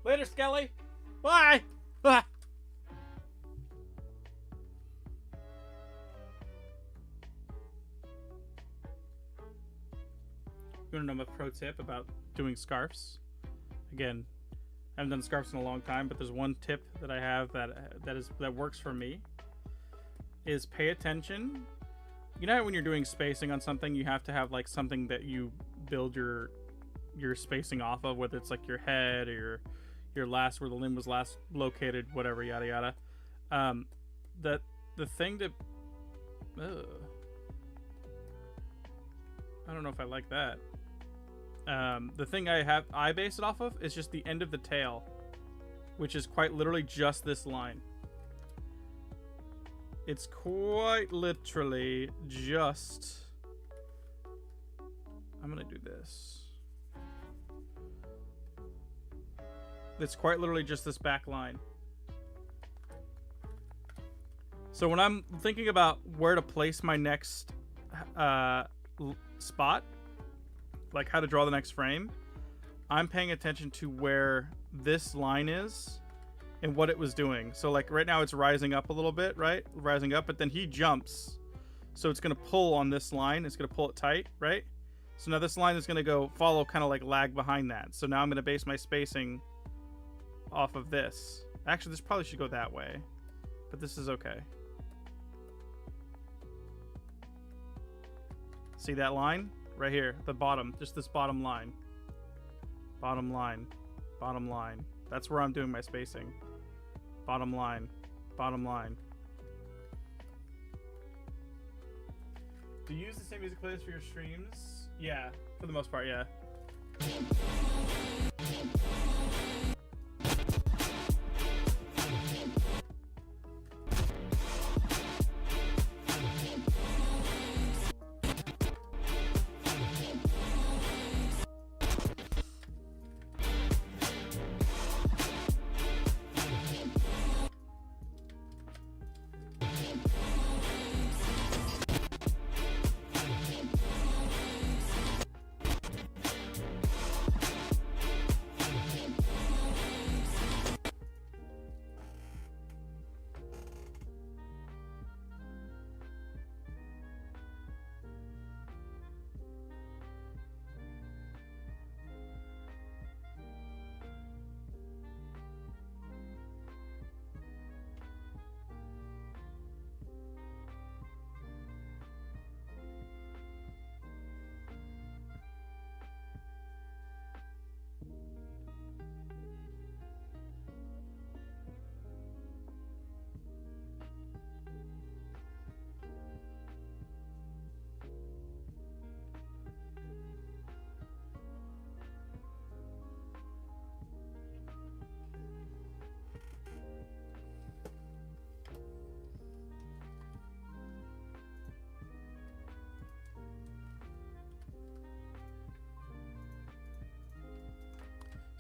Later, Skelly. Bye. Ah. You want to know my pro tip about doing scarves? Again, I haven't done scarves in a long time, but there's one tip that I have that works for me. Is pay attention. You know how when you're doing spacing on something, you have to have like something that you build your spacing off of, whether it's like your head or your last, where the limb was last located, whatever, yada yada. The thing that I don't know if I like that. The thing I base it off of is just the end of the tail, which is quite literally just this line. It's quite literally just... I'm gonna do this. It's quite literally just this back line. So when I'm thinking about where to place my next spot, like how to draw the next frame, I'm paying attention to where this line is and what it was doing. So like right now it's rising up a little bit, right? Rising up, but then he jumps. So it's going to pull on this line. It's going to pull it tight, right? So now this line is going to go follow, kind of like lag behind that. So now I'm going to base my spacing off of this. Actually, this probably should go that way, but this is okay. See that line? Right here, the bottom, just this bottom line. Bottom line, bottom line. That's where I'm doing my spacing. Bottom line, bottom line. Do you use the same music playlist for your streams? Yeah, for the most part, yeah.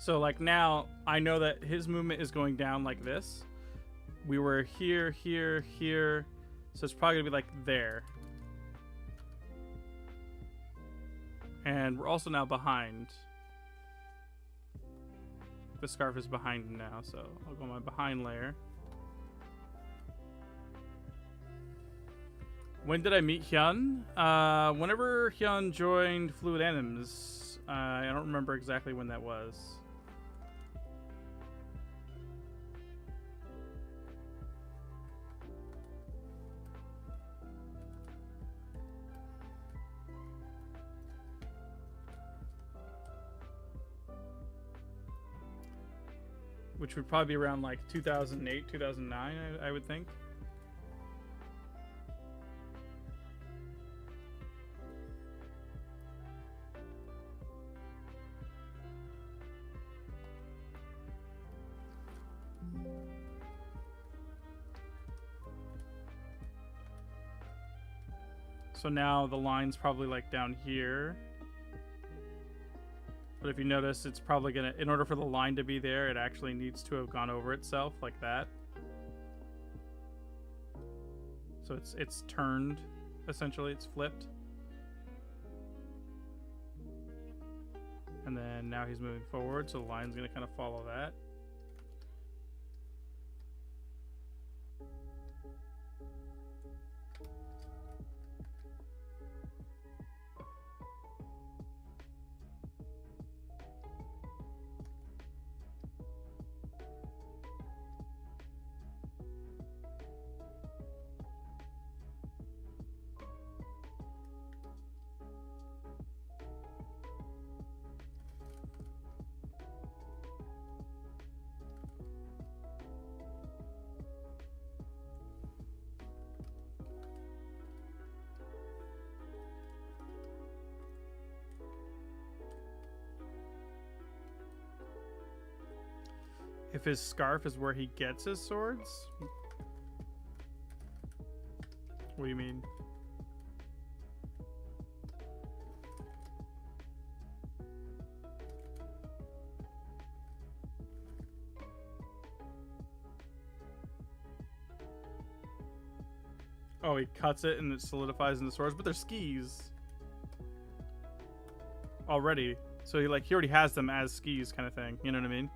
So like now I know that his movement is going down like this. We were here, here, here. So it's probably gonna be like there. And we're also now behind. The scarf is behind him now, so I'll go my behind layer. When did I meet Hyun? Whenever Hyun joined Fluid Anims. I don't remember exactly when that was. Which would probably be around like 2008, 2009, I would think. So now the line's probably like down here. But if you notice, it's probably gonna, in order for the line to be there, it actually needs to have gone over itself like that. So it's turned, essentially, it's flipped. And then now he's moving forward, so the line's gonna kind of follow that. If his scarf is where he gets his swords? What do you mean? Oh, he cuts it and it solidifies in the swords, but they're skis already. So he already has them as skis kind of thing. You know what I mean?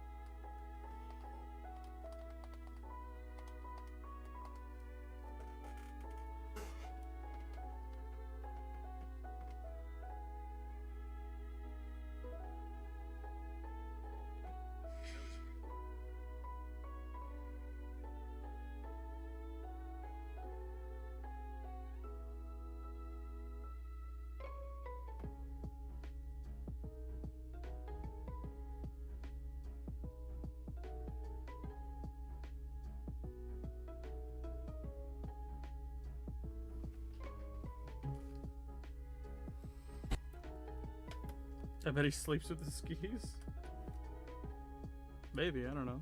I bet he sleeps with the skis. Maybe, I don't know.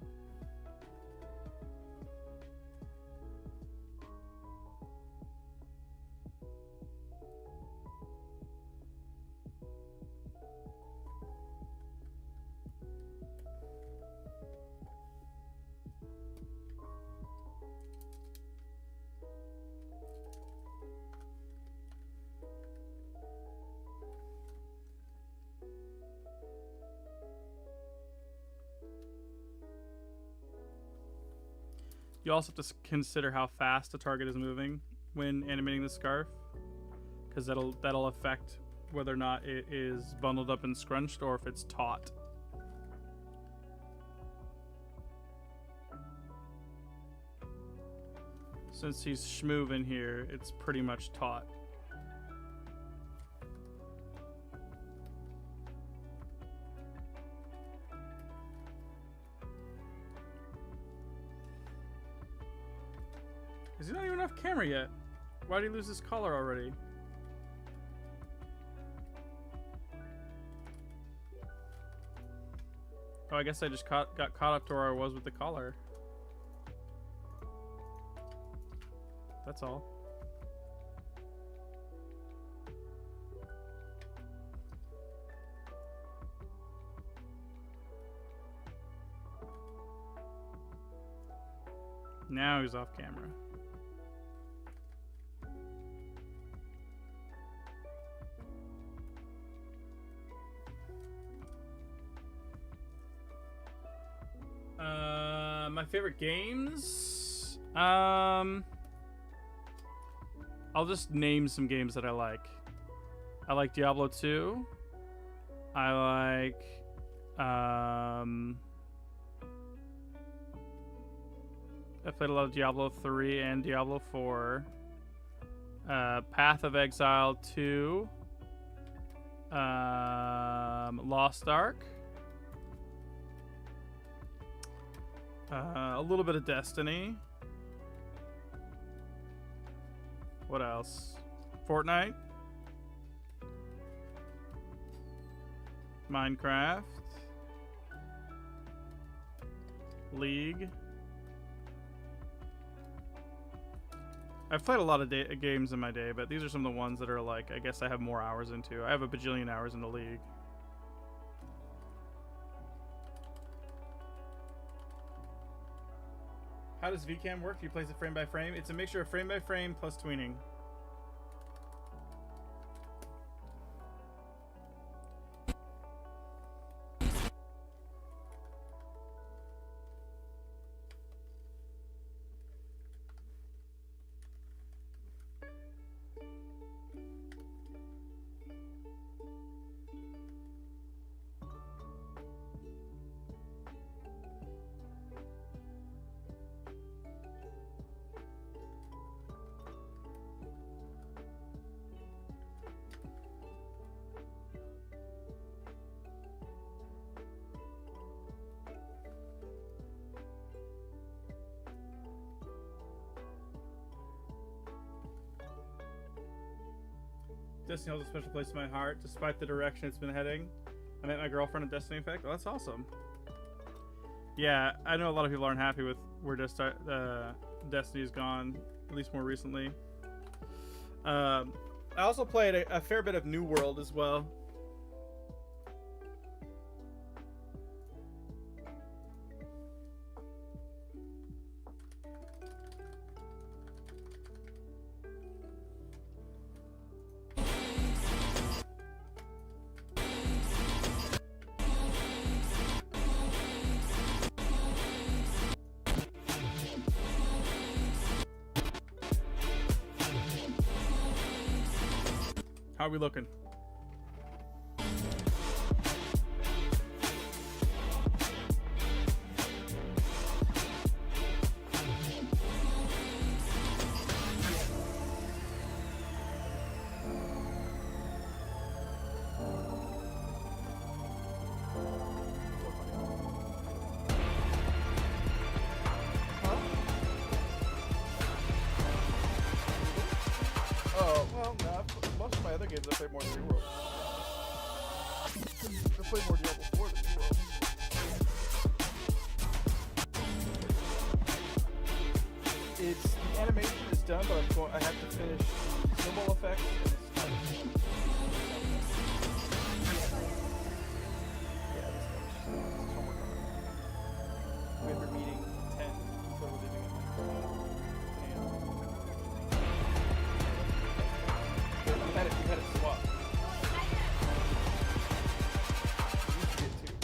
You also have to consider how fast the target is moving when animating the scarf, because that'll affect whether or not it is bundled up and scrunched or if it's taut. Since he's schmoovin here, it's pretty much taut. Is he not even off camera yet? Why did he lose his collar already? Oh, I guess I just got caught up to where I was with the collar. That's all. Now he's off camera. My favorite games? I'll just name some games that I like. I like Diablo 2. I like I played a lot of Diablo 3 and Diablo 4. Path of Exile 2. Lost Ark. A little bit of Destiny. What else? Fortnite. Minecraft. League. I've played a lot of games in my day, but these are some of the ones that are like, I guess I have more hours into. I have a bajillion hours into League. How does VCam work? Do you place it frame by frame? It's a mixture of frame by frame plus tweening. Destiny holds a special place in my heart, despite the direction it's been heading. I met my girlfriend at Destiny Effect. Oh, that's awesome. Yeah, I know a lot of people aren't happy with where Destiny's gone, at least more recently. I also played a fair bit of New World as well. How are we looking? Oh, well, no, most of my other games I played more than New World. I played more Diablo 4 than New World. The animation is done, but I have to finish the symbol effect and it's done. Yeah, this is homework on it. We have our meeting at 10, so we're leaving at 9. You had it swapped. You used to get two.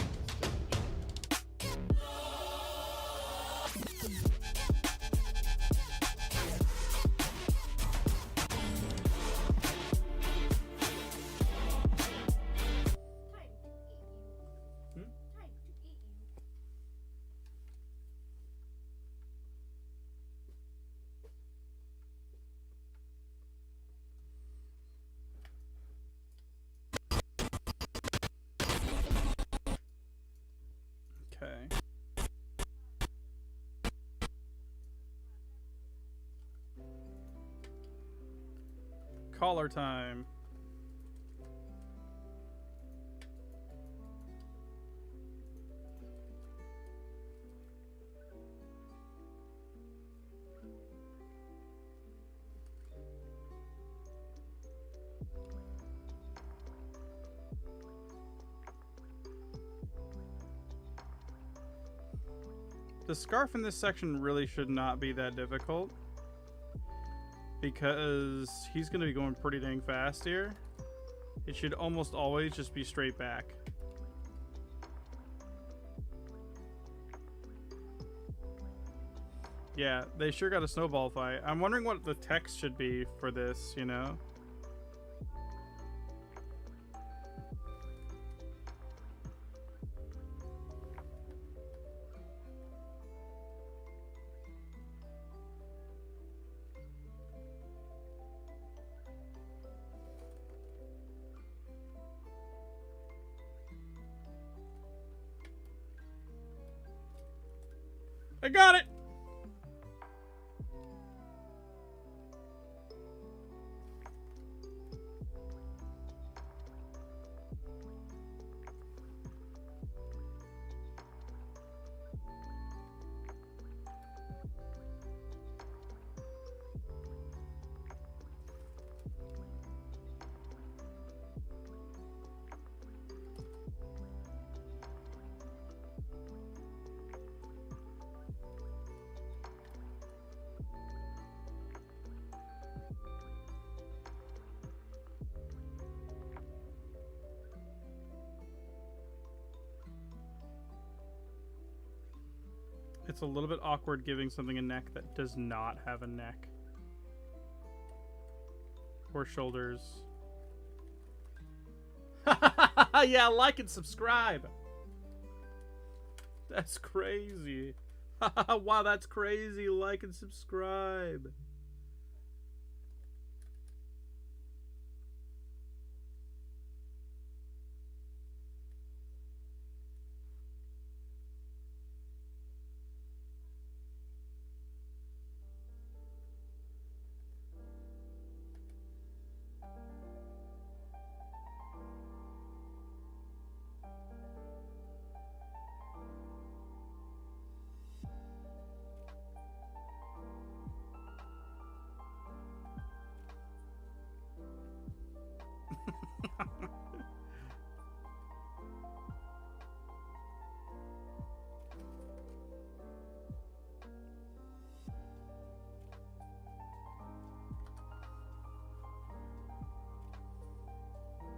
Okay. Caller time. The scarf in this section really should not be that difficult, because he's going to be going pretty dang fast here. It should almost always just be straight back. Yeah, they sure got a snowball fight. I'm wondering what the text should be for this, you know? I got it! It's a little bit awkward giving something a neck that does not have a neck. Or shoulders. Yeah, like and subscribe. That's crazy. Wow, that's crazy. Like and subscribe.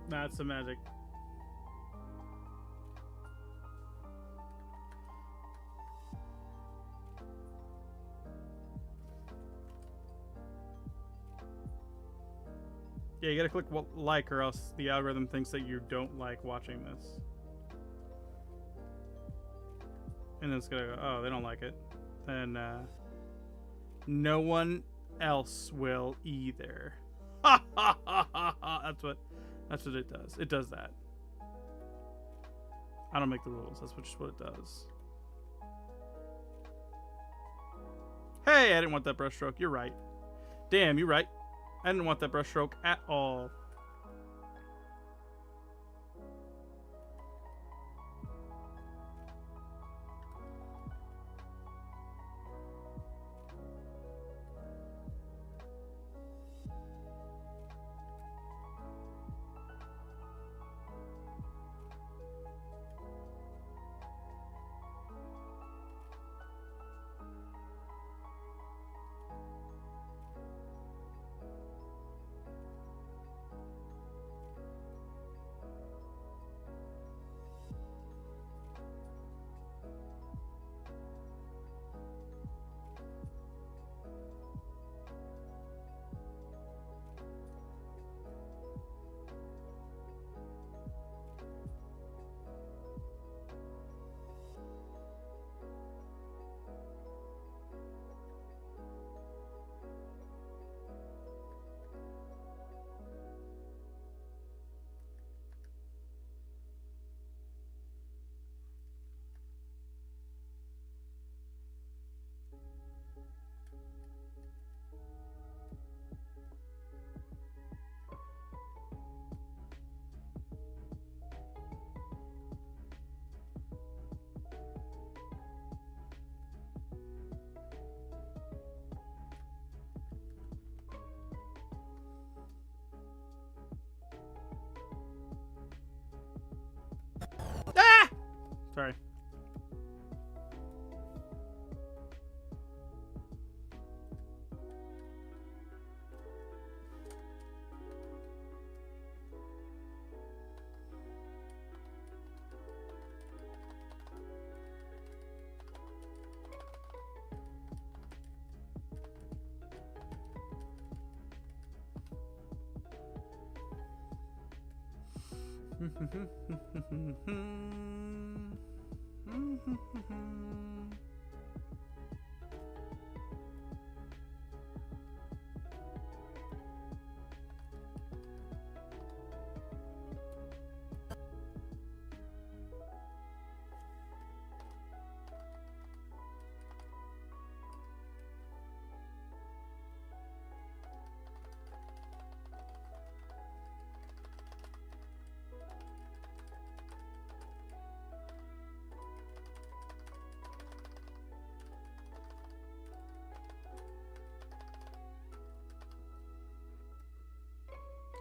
That's the magic. Yeah, you gotta click like, or else the algorithm thinks that you don't like watching this. And then it's gonna go, oh, they don't like it. Then no one else will either. Ha ha ha ha ha! That's what it does. It does that. I don't make the rules. That's just what it does. Hey, I didn't want that brushstroke. You're right. Damn, you're right. I didn't want that brushstroke at all.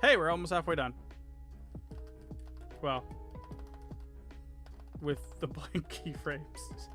Hey, we're almost halfway done. Well, with the blank keyframes.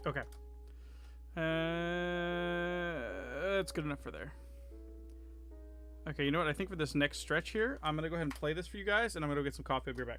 Okay. That's good enough for there. Okay, you know what? I think for this next stretch here, I'm going to go ahead and play this for you guys, and I'm going to go get some coffee. I'll be right back.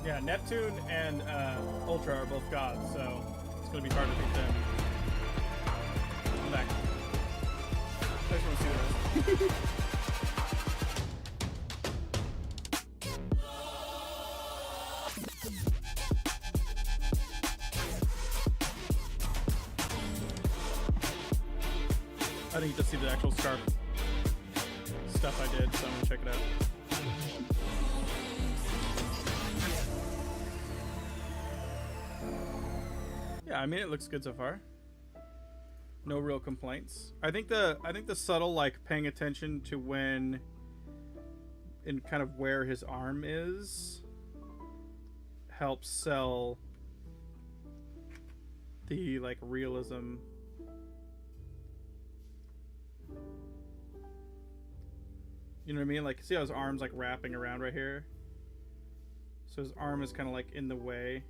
Yeah, Neptune and Ultra are both gods, so it's going to be hard to beat them. I'm back. I just want to see the rest. I didn't get to see the actual scarf stuff I did, so I'm going to check it out. Yeah, I mean it looks good so far. No real complaints. I think the subtle like paying attention to when and kind of where his arm is helps sell the like realism. You know what I mean? Like, see how his arm's like wrapping around right here? So his arm is kind of like in the way.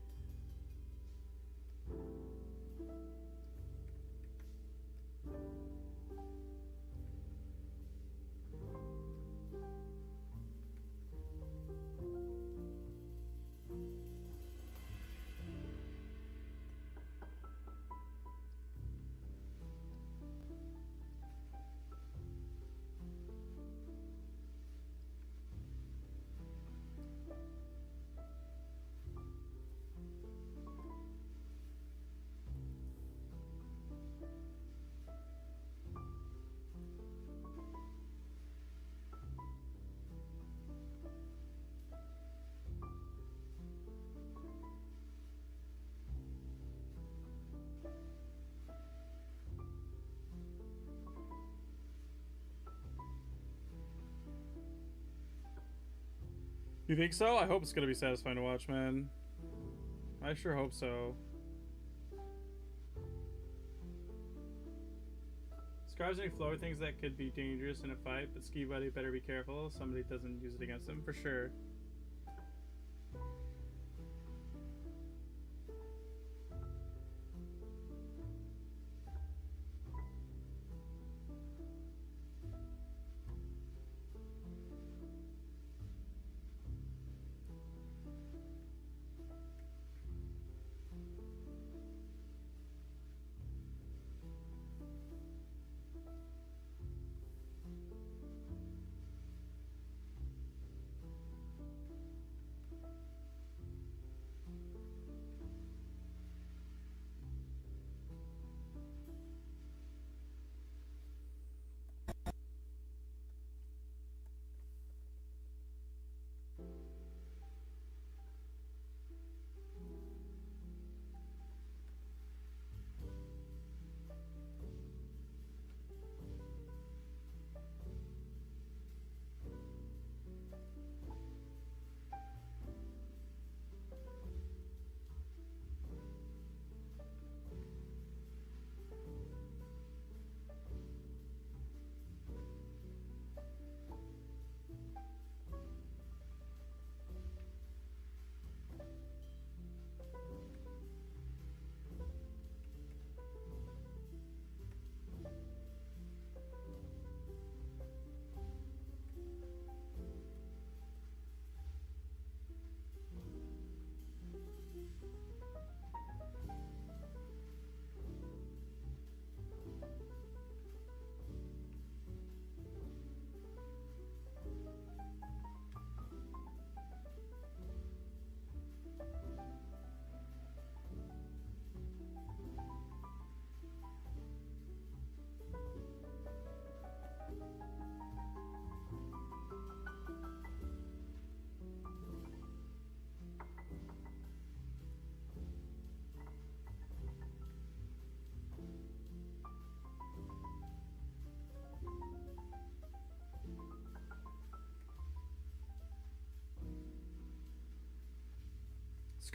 You think so? I hope it's gonna be satisfying to watch, man. I sure hope so. Scar's any flowy things that could be dangerous in a fight, but Ski Buddy better be careful. Somebody doesn't use it against him, for sure.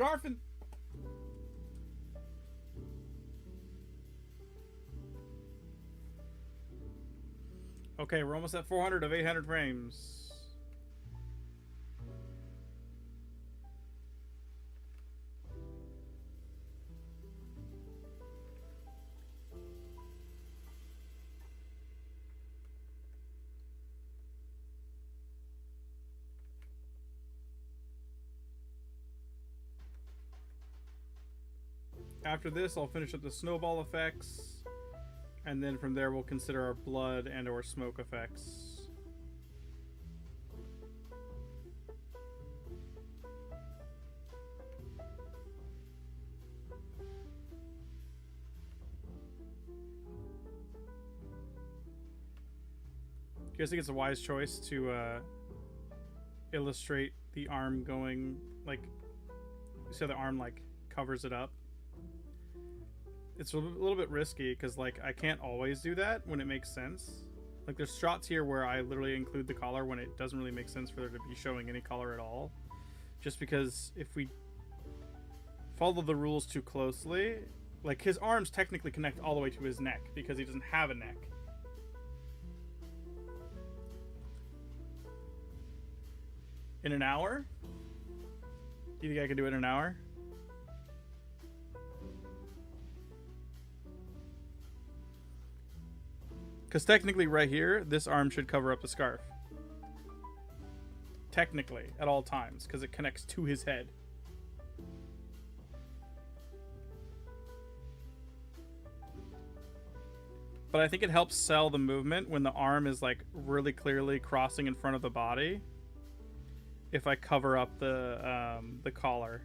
Scarfing. Okay, we're almost at 400 of 800 frames. After this, I'll finish up the snowball effects, and then from there we'll consider our blood and or smoke effects. Do you guys think it's a wise choice to illustrate the arm going, like, so the arm like covers it up? It's a little bit risky because like I can't always do that when it makes sense. Like there's shots here where I literally include the collar when it doesn't really make sense for there to be showing any color at all. Just because if we follow the rules too closely. Like, his arms technically connect all the way to his neck because he doesn't have a neck. In an hour? Do you think I can do it in an hour? Because technically right here, this arm should cover up the scarf. Technically, at all times, because it connects to his head. But I think it helps sell the movement when the arm is like really clearly crossing in front of the body. If I cover up the collar.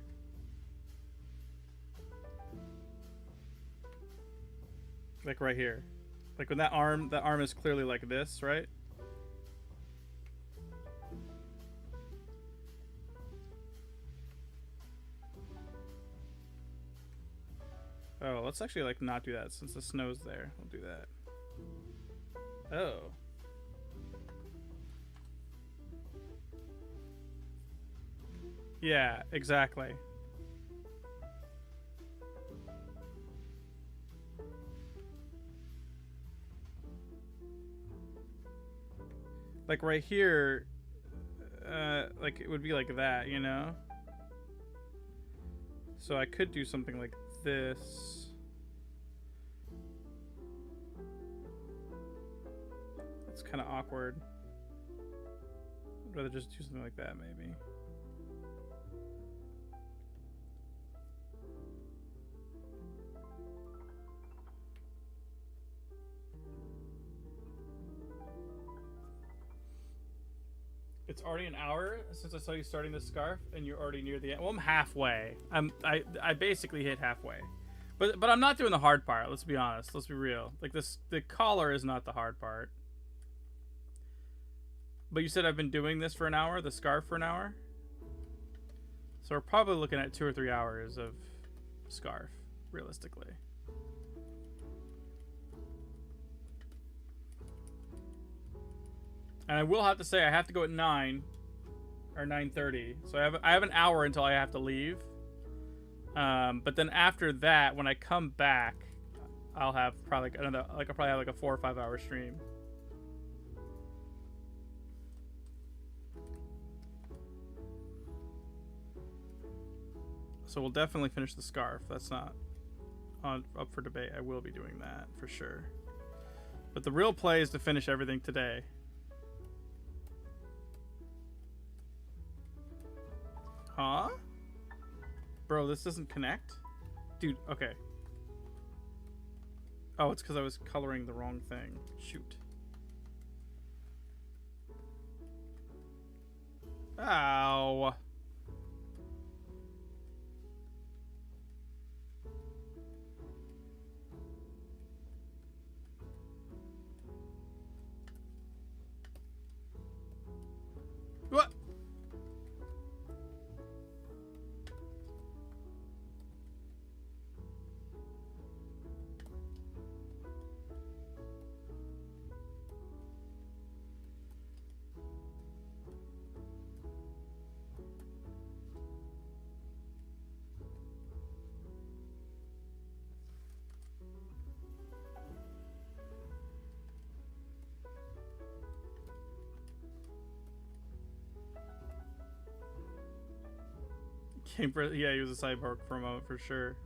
Like right here. Like when that arm is clearly like this, right? Oh, let's actually like not do that since the snow's there. We'll do that. Oh. Yeah, exactly. Like right here, like it would be like that, you know? So I could do something like this. It's kind of awkward. I'd rather just do something like that, maybe. It's already an hour since I saw you starting the scarf, and you're already near the end. Well, I'm halfway. I basically hit halfway, but I'm not doing the hard part. Let's be honest. Let's be real. Like the collar is not the hard part. But you said I've been doing this for an hour, the scarf for an hour. So we're probably looking at 2 or 3 hours of scarf, realistically. And I will have to say I have to go at 9 or 9:30. So I have an hour until I have to leave. But then after that, when I come back, I'll have probably I'll probably have like a 4 or 5 hour stream. So we'll definitely finish the scarf. That's not up for debate. I will be doing that for sure. But the real play is to finish everything today. Huh? Bro, this doesn't connect? Dude, okay. Oh, it's because I was coloring the wrong thing. Shoot. Ow. What? Yeah, he was a cyborg for a moment for sure.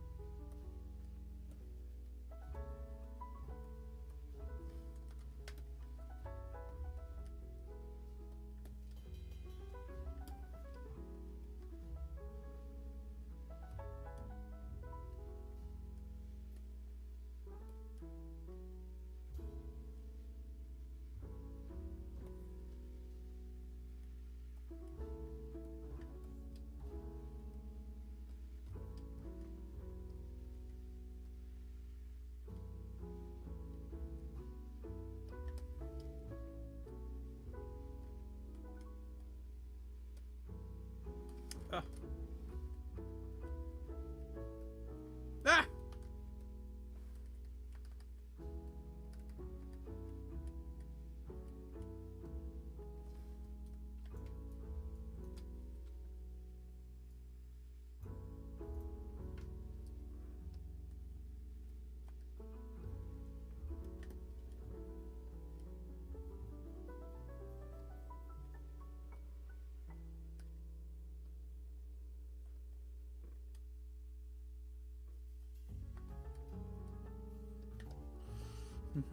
Can't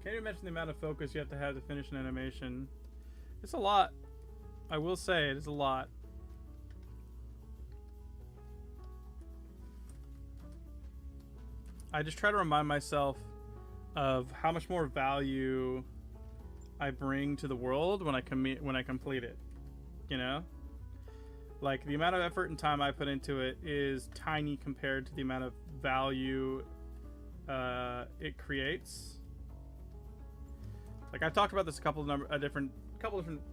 even mention the amount of focus you have to finish an animation. It's a lot. I will say it is a lot. I just try to remind myself of how much more value I bring to the world when I complete it. You know? Like, the amount of effort and time I put into it is tiny compared to the amount of value it creates. Like, I've talked about this a couple different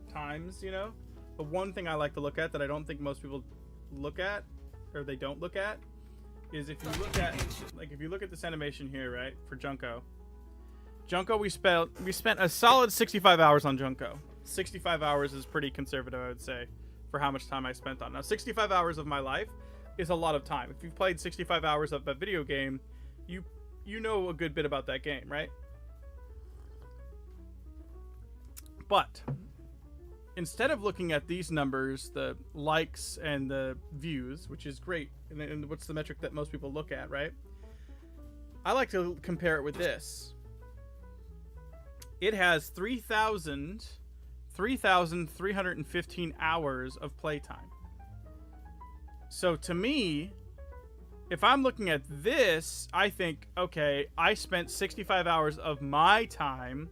times, you know? But one thing I like to look at that I don't think most people look at, or they don't look at, is if you look at this animation here, right, for Junko. Junko, we spent a solid 65 hours on Junko. 65 hours is pretty conservative, I would say, for how much time I spent on. Now, 65 hours of my life is a lot of time. If you've played 65 hours of a video game, you know a good bit about that game, right? But instead of looking at these numbers, the likes and the views, which is great, and what's the metric that most people look at, right? I like to compare it with this. It has 3,315 hours of playtime. So to me, if I'm looking at this, I think, okay, I spent 65 hours of my time,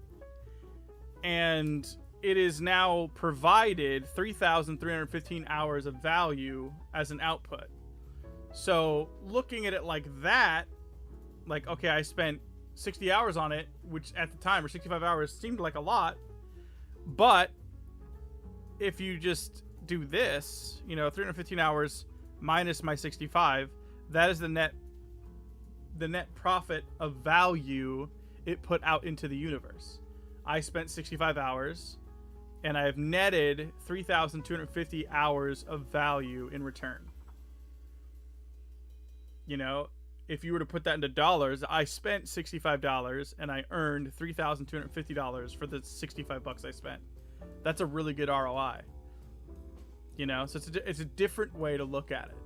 and it is now provided 3,315 hours of value as an output. So looking at it like that, like, okay, I spent 60 hours on it, which at the time, or 65 hours, seemed like a lot. But if you just do this, you know, 315 hours minus my 65, that is the net profit of value it put out into the universe. I spent 65 hours, and I have netted 3,250 hours of value in return. You know, if you were to put that into dollars, I spent $65 and I earned $3,250 for the 65 bucks I spent. That's a really good ROI. You know, so it's a different way to look at it.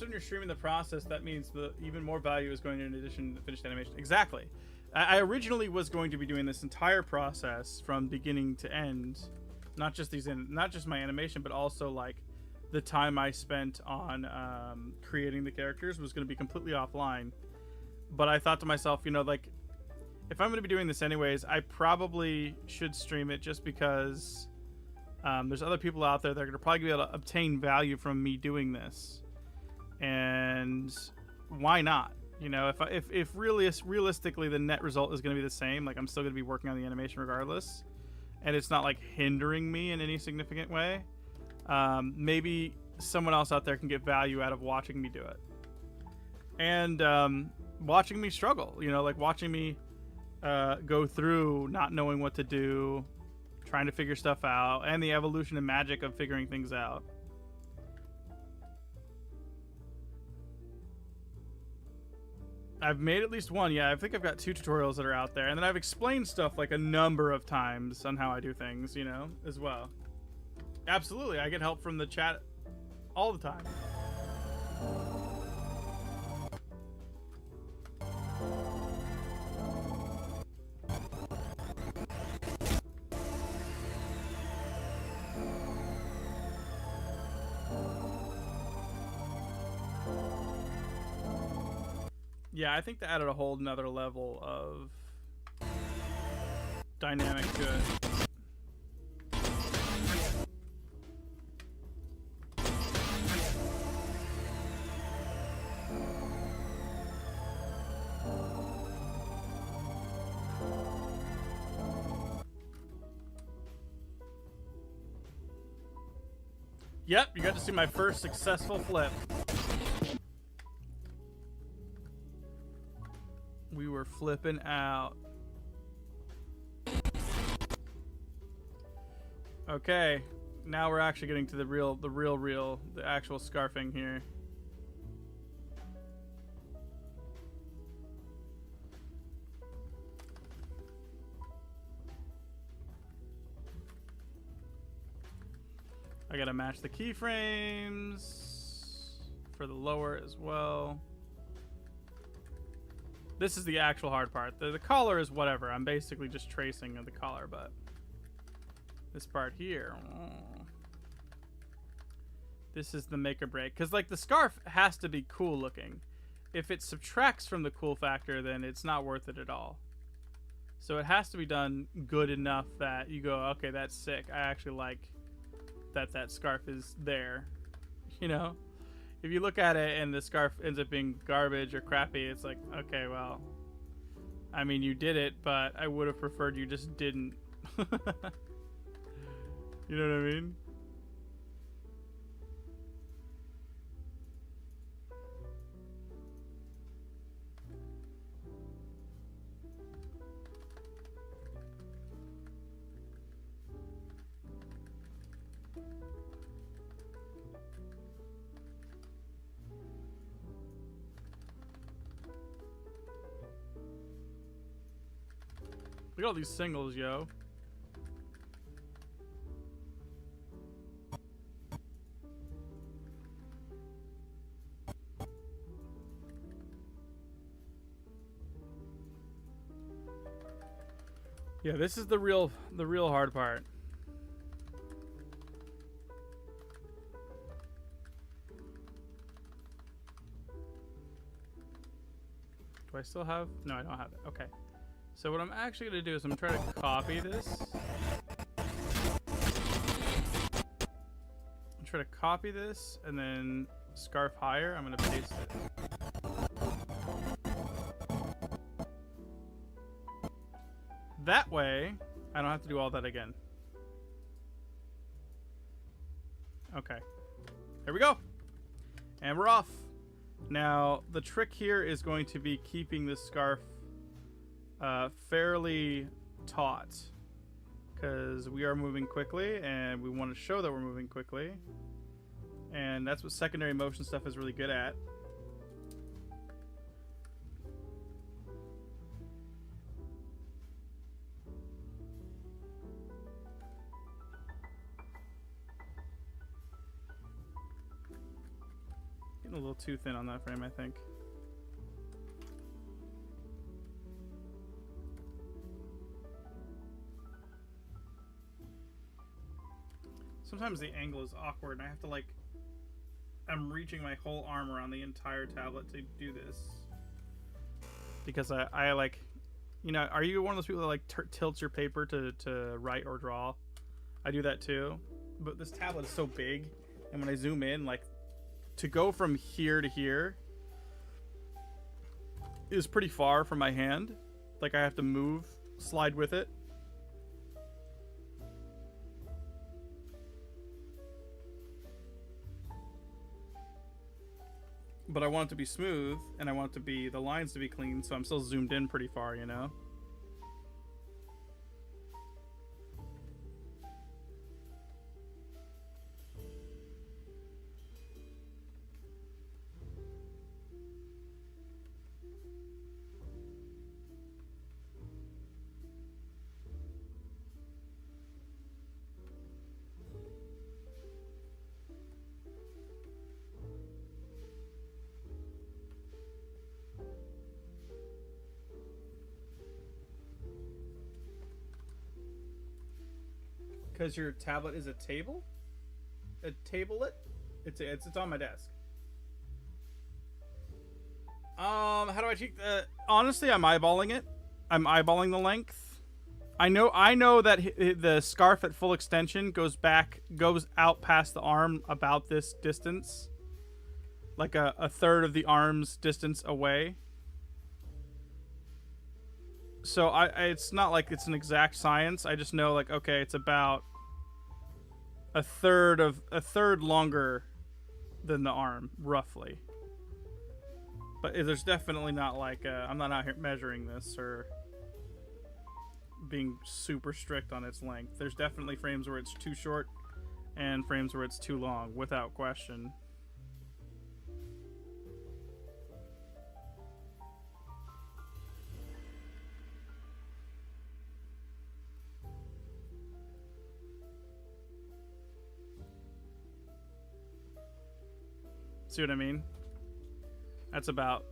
When you're streaming the process, that means the even more value is going in addition to the finished animation. Exactly. I originally was going to be doing this entire process from beginning to end, not just my animation, but also like the time I spent on creating the characters was going to be completely offline. But I thought to myself, you know, like, if I'm going to be doing this anyways, I probably should stream it just because there's other people out there that are going to probably be able to obtain value from me doing this. And why not? You know, if realistically the net result is going to be the same, like I'm still going to be working on the animation regardless, and it's not like hindering me in any significant way, maybe someone else out there can get value out of watching me do it. And watching me struggle, you know, like watching me go through not knowing what to do, trying to figure stuff out, and the evolution and magic of figuring things out. I've made at least one. Yeah, I think I've got 2 tutorials that are out there. And then I've explained stuff like a number of times on how I do things, you know, as well. Absolutely. I get help from the chat all the time. Yeah, I think that added a whole nother level of dynamic to it. Yep, you got to see my first successful flip. We were flipping out. Okay, now we're actually getting to the actual scarfing here. I gotta match the keyframes for the lower as well. This is the actual hard part. The collar is whatever. I'm basically just tracing the collar, but this part here, this is the make or break. Because like the scarf has to be cool looking. If it subtracts from the cool factor, then it's not worth it at all. So it has to be done good enough that you go, okay, that's sick. I actually like that scarf is there, you know? If you look at it and the scarf ends up being garbage or crappy, it's like, okay, well, I mean, you did it, but I would have preferred you just didn't. You know what I mean? Look at all these singles, yo. Yeah, this is the real hard part. Do I still have? No, I don't have it. Okay. So what I'm actually going to do is I'm going to try to copy this. Try to copy this and then scarf higher. I'm going to paste it. That way, I don't have to do all that again. Okay. Here we go. And we're off. Now, the trick here is going to be keeping this scarf fairly taut, because we are moving quickly and we want to show that we're moving quickly, and that's what secondary motion stuff is really good at. Getting a little too thin on that frame, I think. Sometimes the angle is awkward and I have to like, I'm reaching my whole arm around the entire tablet to do this. Because I like, you know, are you one of those people that like tilts your paper to write or draw? I do that too. But this tablet is so big, and when I zoom in, like, to go from here to here is pretty far from my hand. Like, I have to move, slide with it. But I want it to be smooth, and I want it to be, the lines to be clean, so I'm still zoomed in pretty far, you know? Because your tablet is a table? A tablet? It's on my desk. How do I check the... Honestly, I'm eyeballing it. I'm eyeballing the length. I know that the scarf at full extension goes out past the arm about this distance. Like a third of the arm's distance away. So it's not like it's an exact science. I just know, like, okay, it's about a third longer than the arm, roughly. But there's definitely not like I'm not out here measuring this or being super strict on its length. There's definitely frames where it's too short and frames where it's too long, without question. See what I mean? That's about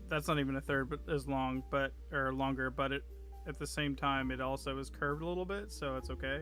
that's not even a third, but as long, but or longer. But it at the same time, it also is curved a little bit, so it's okay.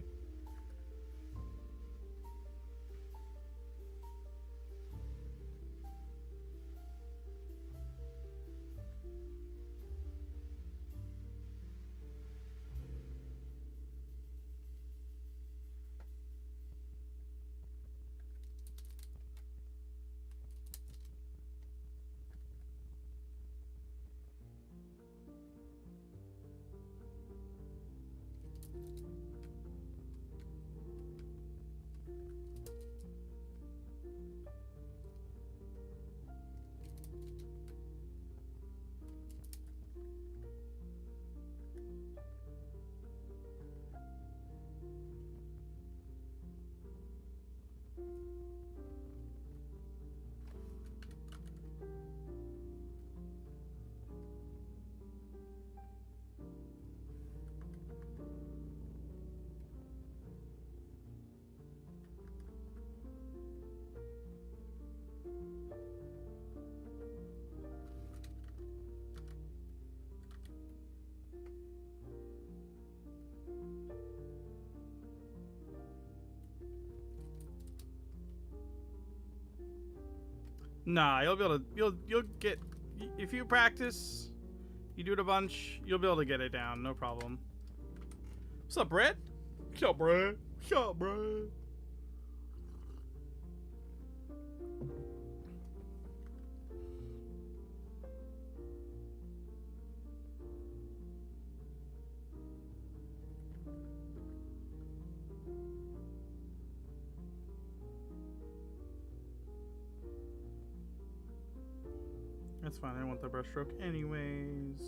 Nah, you'll be able to. You'll get if you practice, you do it a bunch. You'll be able to get it down, no problem. What's up, Brett? What's up, Brett? What's up, Brett? That's fine. I don't want the brushstroke anyways.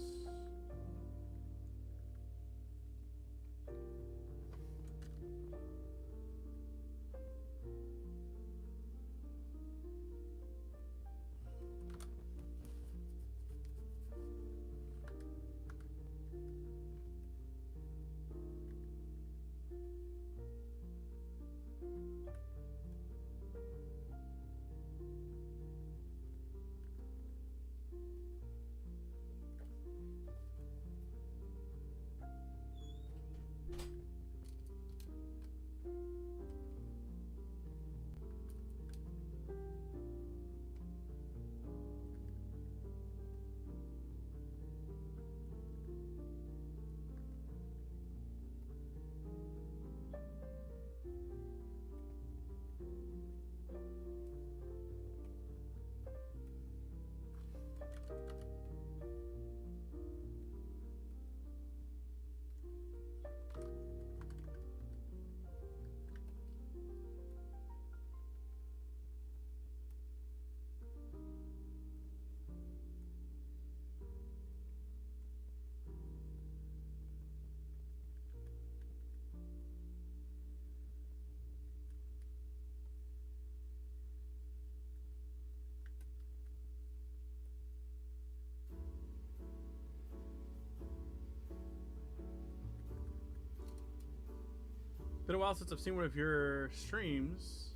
Been a while since I've seen one of your streams.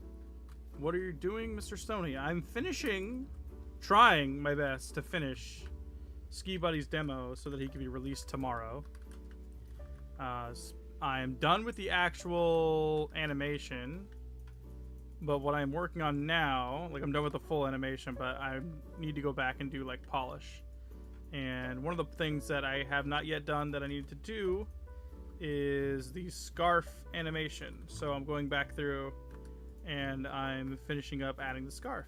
What are you doing, Mr. Stoney? I'm trying my best to finish Ski Buddy's demo so that he can be released tomorrow. I am done with the actual animation, but what I'm working on now, like I'm done with the full animation, but I need to go back and do like polish. And one of the things that I have not yet done that I need to do is the scarf animation. So I'm going back through and I'm finishing up adding the scarf.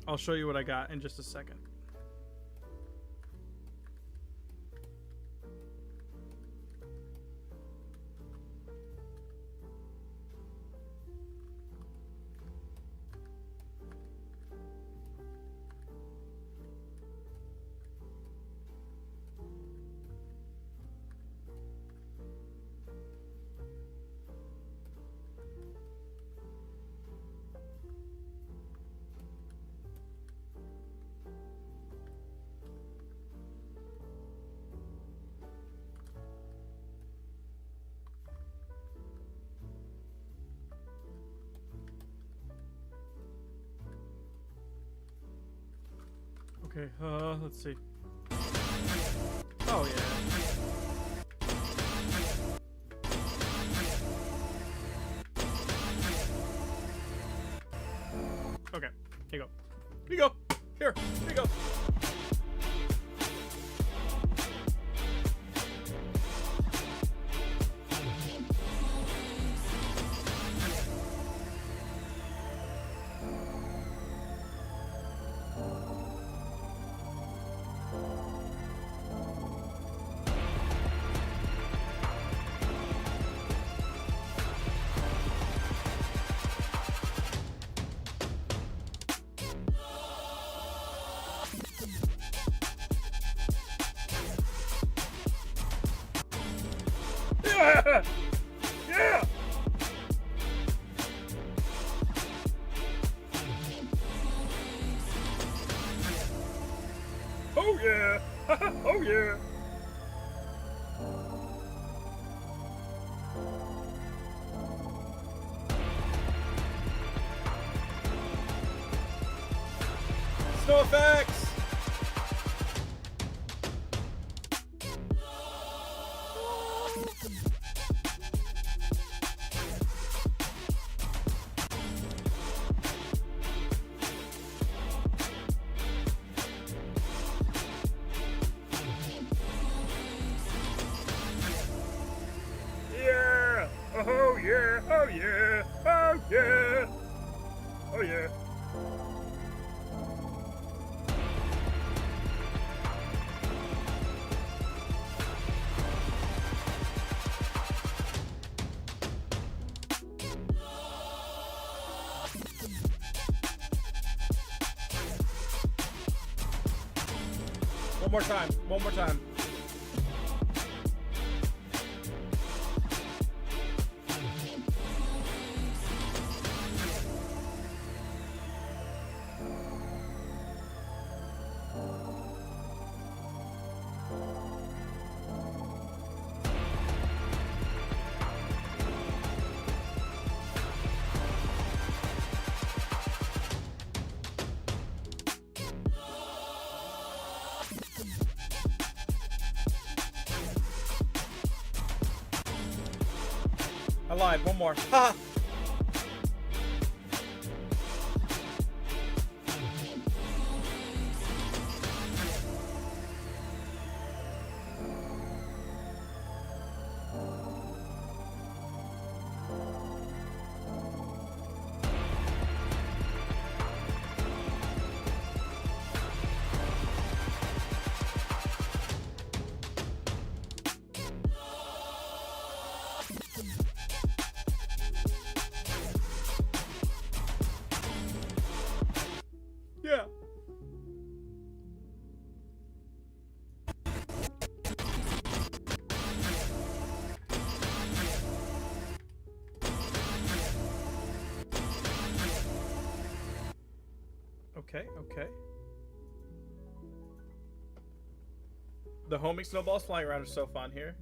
I'll show you what I got in just a second. Okay, let's see. Oh, yeah. Okay, here you go. Here you go. Here you go. Yeah! Yeah! Oh yeah! Oh yeah! Snow effects! Yeah! Oh yeah! Oh yeah! Oh yeah! Oh yeah! One more time. One more time. I lied. One more. Ha! Yeah. Okay, okay. The homing snowballs flying around are so fun here.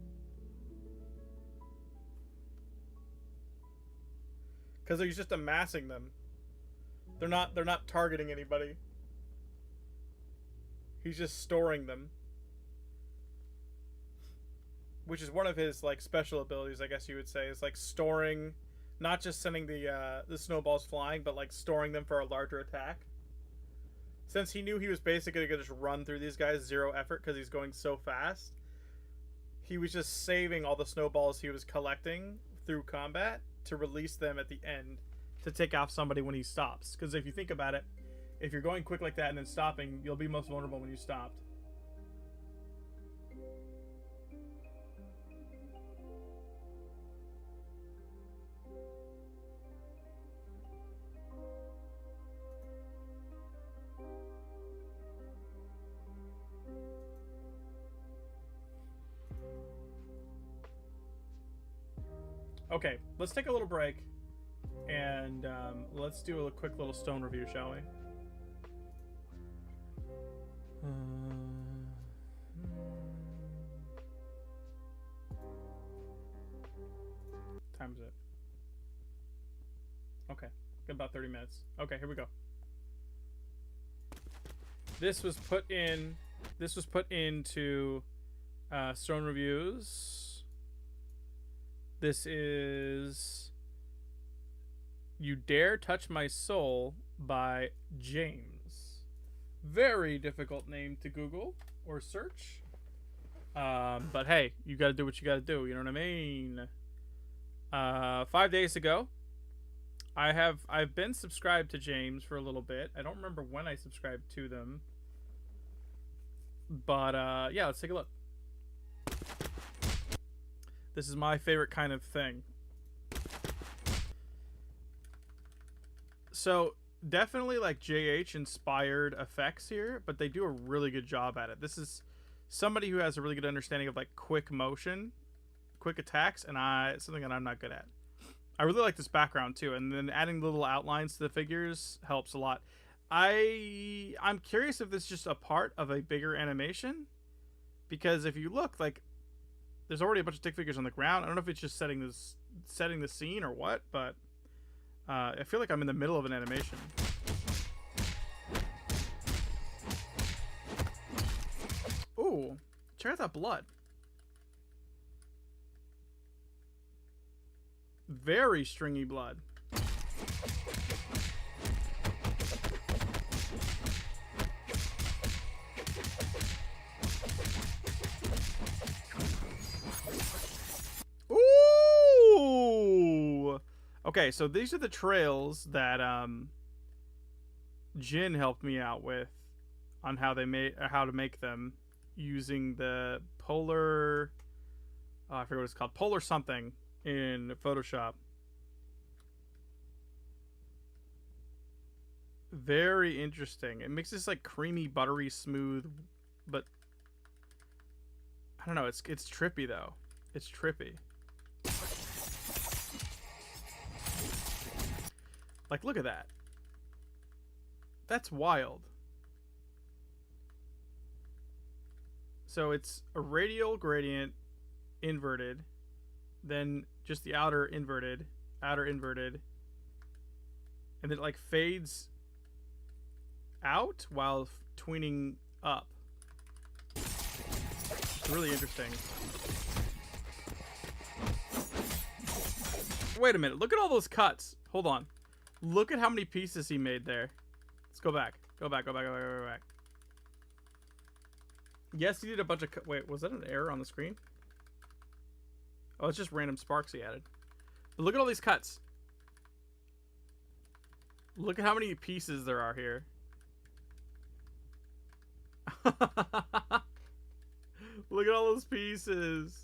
Because he's just amassing them. They're not targeting anybody. He's just storing them. Which is one of his like special abilities, I guess you would say, is like storing, not just sending the snowballs flying, but like storing them for a larger attack. Since he knew he was basically gonna just run through these guys 0 effort because he's going so fast, he was just saving all the snowballs he was collecting through combat to release them at the end to take off somebody when he stops. Because if you think about it, if you're going quick like that and then stopping, you'll be most vulnerable when you stopped. Okay, let's take a little break, and let's do a quick little stone review, shall we? Time is it? Okay, got about 30 minutes. Okay, here we go. This was put in. This was put into Stone Reviews. This is "You Dare Touch My Soul" by James. Very difficult name to Google or search. But hey, you got to do what you got to do. You know what I mean? 5 days ago, I've been subscribed to James for a little bit. I don't remember when I subscribed to them, but yeah, let's take a look. This is my favorite kind of thing. So definitely like JH inspired effects here, but they do a really good job at it. This is somebody who has a really good understanding of like quick motion, quick attacks, and something that I'm not good at. I really like this background too, and then adding little outlines to the figures helps a lot. I'm curious if this is just a part of a bigger animation, because if you look, like, there's already a bunch of stick figures on the ground. I don't know if it's just setting the scene or what, but I feel like I'm in the middle of an animation. Ooh, check out that blood. Very stringy blood. Ooh! Okay, so these are the trails that Jin helped me out with on how to make them using the polar I forget what it's called, polar something in Photoshop. Very interesting. It makes this like creamy, buttery, smooth, but I don't know, it's trippy though. It's trippy. Like, look at that. That's wild. So it's a radial gradient inverted, then just the outer inverted, and then it like fades out while tweening up. It's really interesting. Wait a minute, look at all those cuts. Hold on. Look at how many pieces he made there. Let's go back. Go back. Yes, he did a bunch of... Wait, was that an error on the screen? Oh, it's just random sparks he added. But look at all these cuts. Look at how many pieces there are here. Look at all those pieces.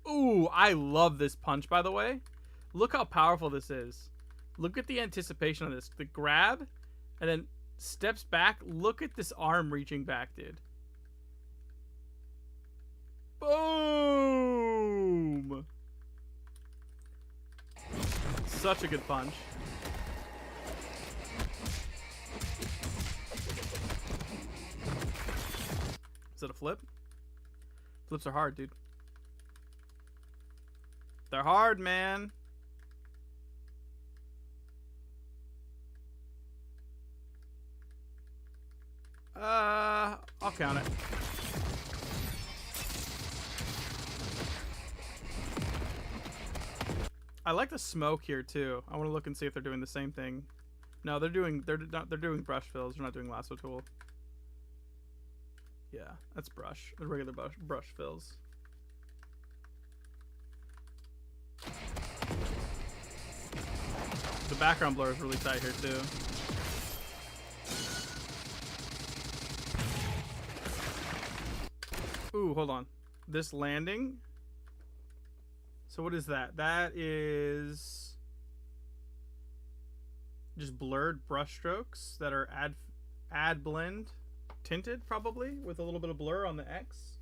Ooh, I love this punch, by the way. Look how powerful this is. Look at the anticipation of this. The grab, and then steps back. Look at this arm reaching back, dude. Boom! Such a good punch. Is it a flip? Flips are hard, dude. They're hard, man. I'll count it. I like the smoke here too. I want to look and see if they're doing the same thing. No, they're doing brush fills. They're not doing lasso tool. Yeah, that's brush. The regular brush fills. The background blur is really tight here too. Ooh, hold on. This landing. So what is that? That is just blurred brush strokes that are add blend tinted, probably with a little bit of blur on the X.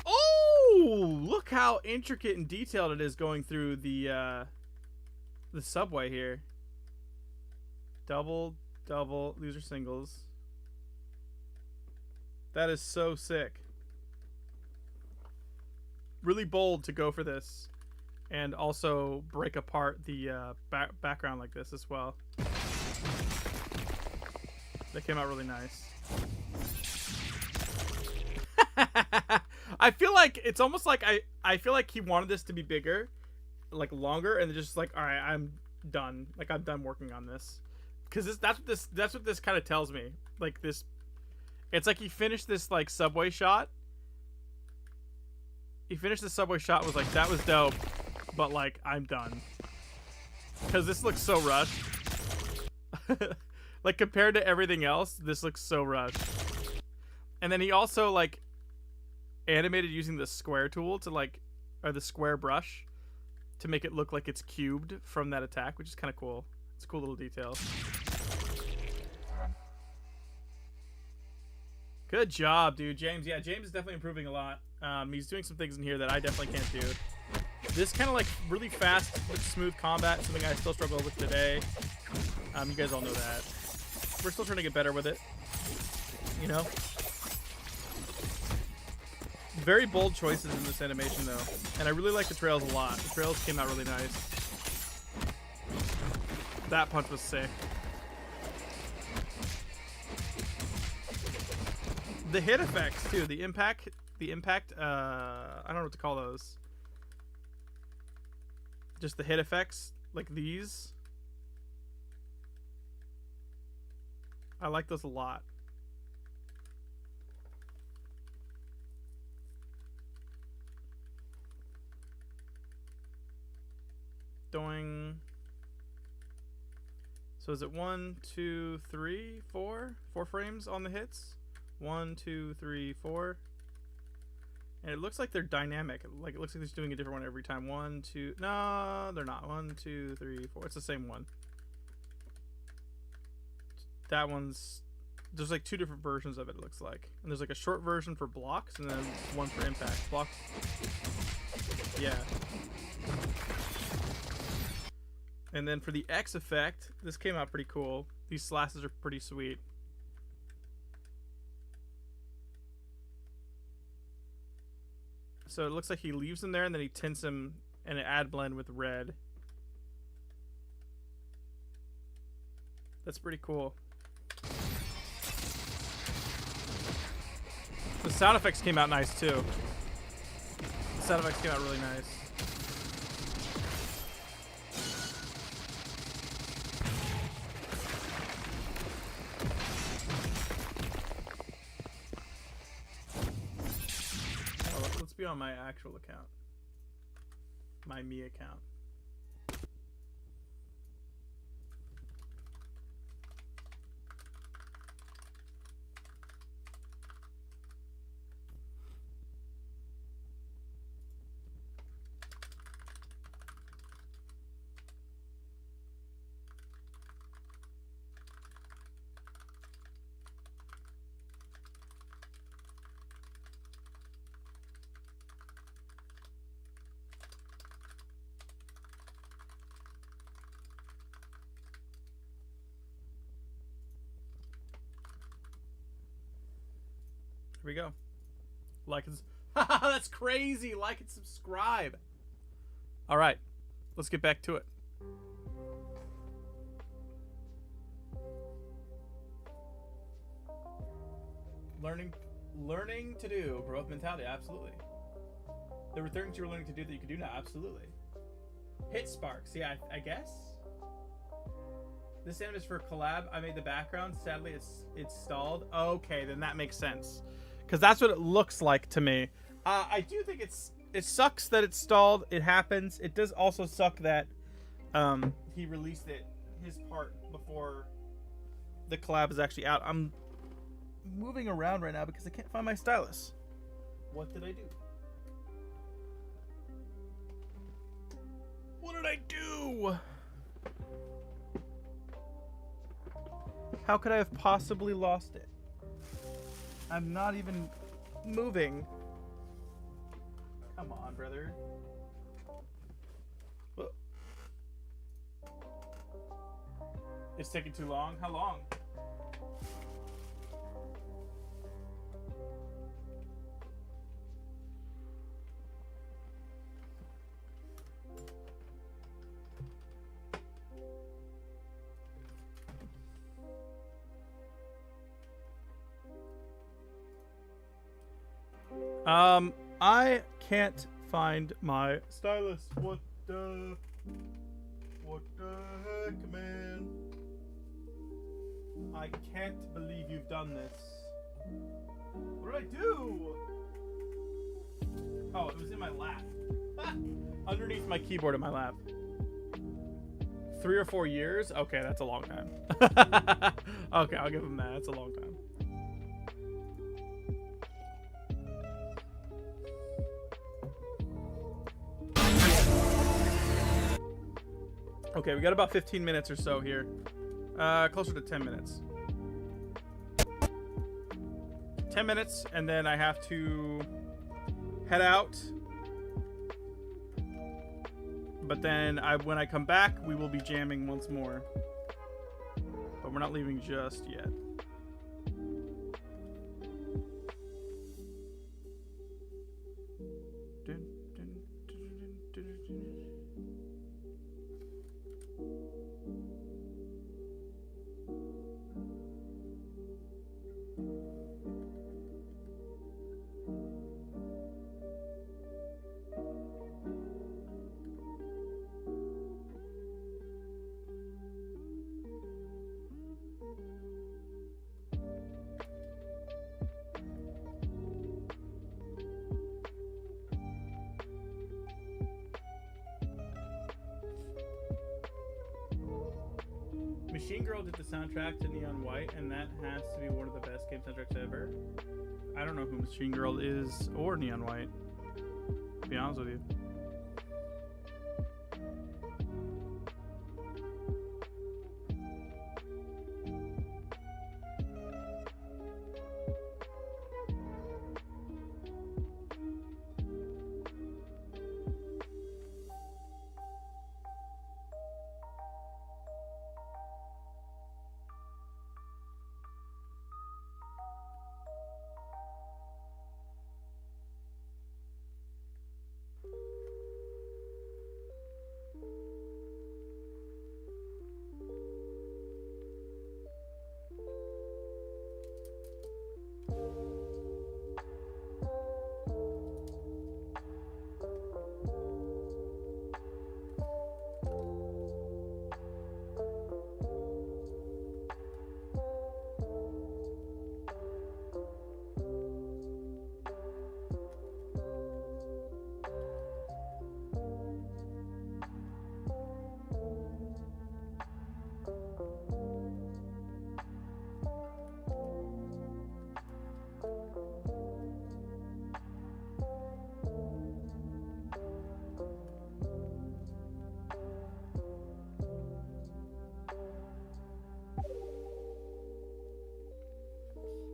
Oh, look how intricate and detailed it is going through the subway here. Double. These are singles. That is so sick. really bold to go for this, and also break apart the background like this as well. That came out really nice. I feel like it's almost like I feel like he wanted this to be bigger, like longer, and just like, all right, I'm done. Like, I'm done working on this, because that's what this kind of tells me. Like, this, it's like he finished this like subway shot. He finished the subway shot, was like, that was dope, but like, I'm done, because this looks so rushed. Like, compared to everything else, this looks so rushed. And then he also like animated using the square tool to like, or the square brush, to make it look like it's cubed from that attack, which is kind of cool. It's a cool little detail. Good job, dude. James. Yeah, James is definitely improving a lot. He's doing some things in here that I definitely can't do. This kind of like really fast but smooth combat, something I still struggle with today. You guys all know that. We're still trying to get better with it. You know? Very bold choices in this animation, though. And I really like the trails a lot. The trails came out really nice. That punch was sick. The hit effects, too. The impact, I don't know what to call those. Just the hit effects, like these. I like those a lot. Doing. So is it 1, 2, 3, 4? 4 frames on the hits? 1, 2, 3, 4. And it looks like they're dynamic. Like, it looks like they're doing a different one every time. 1, 2. No, they're not. 1, 2, 3, 4. It's the same one. That one's. There's like 2 different versions of it, it looks like. And there's like a short version for blocks and then one for impact. Blocks. Yeah. And then for the X effect, this came out pretty cool. These slashes are pretty sweet. So it looks like he leaves them there and then he tints them in an add blend with red. That's pretty cool. The sound effects came out nice too. The sound effects came out really nice. Let's be on my actual account. My me account. Here we go. Like and that's crazy. Like and subscribe. All right, let's get back to it. Learning to do growth mentality. Absolutely. There were things you were learning to do that you could do now. Absolutely. Hit sparks. Yeah, I guess. This anime is for collab. I made the background. Sadly, it's stalled. Okay, then that makes sense. Because that's what it looks like to me. I do think it sucks that it's stalled. It happens. It does also suck that he released his part before the collab is actually out. I'm moving around right now because I can't find my stylus. What did I do? What did I do? How could I have possibly lost it? I'm not even moving. Come on, brother. Whoa. It's taking too long? How long? I can't find my stylus. What the heck, man? I can't believe you've done this. What did I do? Oh, it was in my lap. Underneath my keyboard in my lap. 3 or 4 years? Okay, that's a long time. Okay, I'll give him that. That's a long time. Okay, we got about 15 minutes or so here. Closer to 10 minutes. 10 minutes, and then I have to head out. But then when I come back, we will be jamming once more. But we're not leaving just yet. Machine Girl did the soundtrack to Neon White, and that has to be one of the best game soundtracks ever. I don't know who Machine Girl is or Neon White, to be honest with you.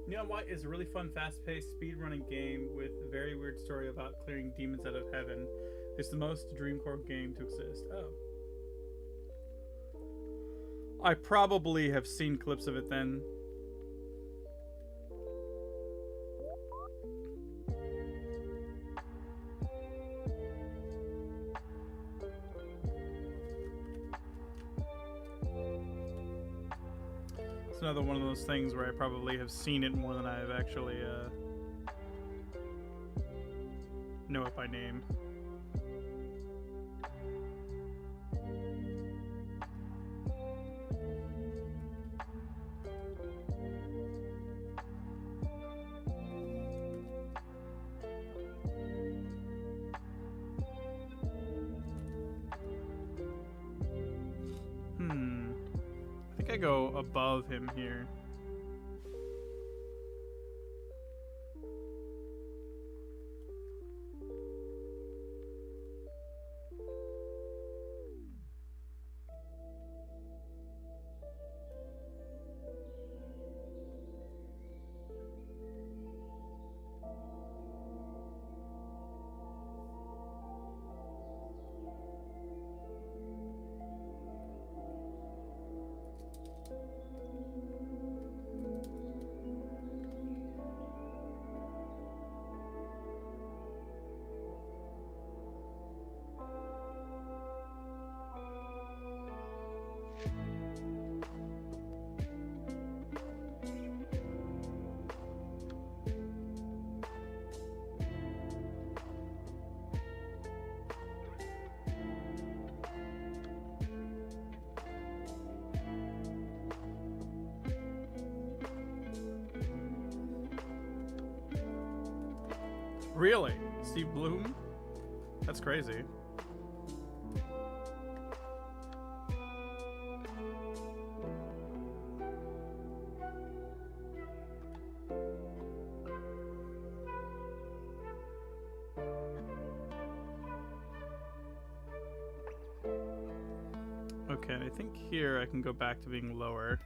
Neon White is a really fun, fast-paced, speed-running game with a very weird story about clearing demons out of heaven. It's the most dreamcore game to exist. Oh. I probably have seen clips of it then. Another one of those things where I probably have seen it more than I've actually know it by name. I think I go above him here. Really? Steve Bloom? That's crazy. Okay, and I think here I can go back to being lower.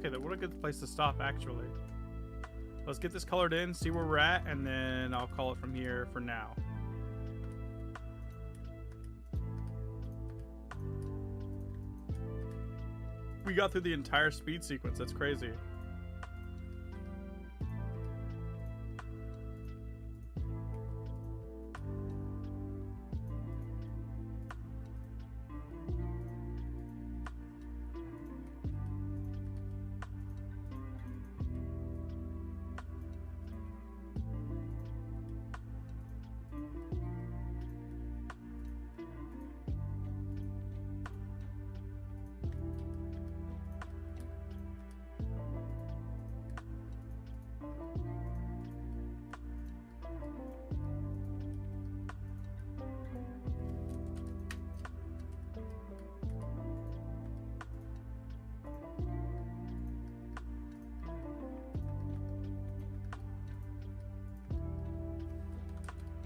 Okay, what a good place to stop, actually. Let's get this colored in, see where we're at, and then I'll call it from here for now. We got through the entire speed sequence. That's crazy.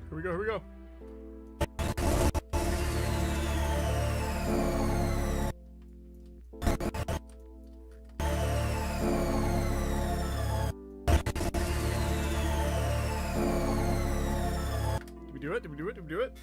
Here we go, here we go. Did we do it? Did we do it? Did we do it?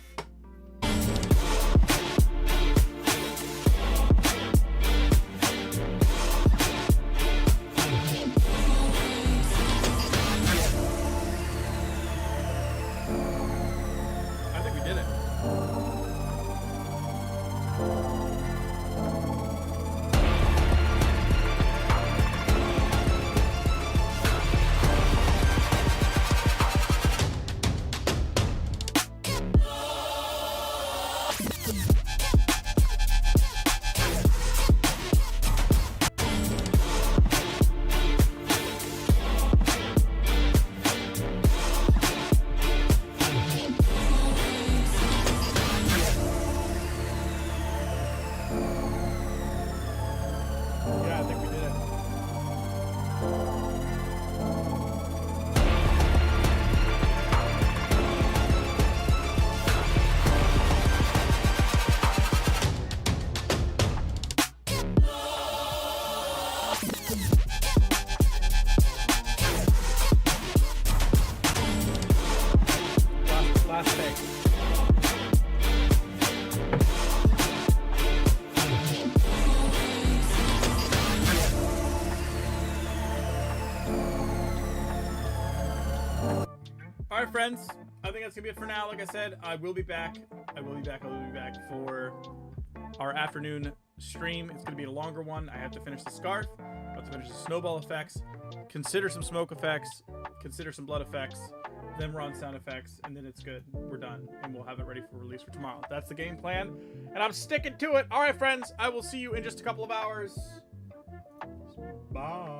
Alright, friends, I think that's gonna be it for now. Like I said, I will be back. I will be back for our afternoon stream. It's gonna be a longer one. I have to finish the scarf, I have to finish the snowball effects, consider some smoke effects, consider some blood effects, then we're on sound effects, and then it's good. We're done, and we'll have it ready for release for tomorrow. That's the game plan, and I'm sticking to it. Alright, friends, I will see you in just a couple of hours. Bye.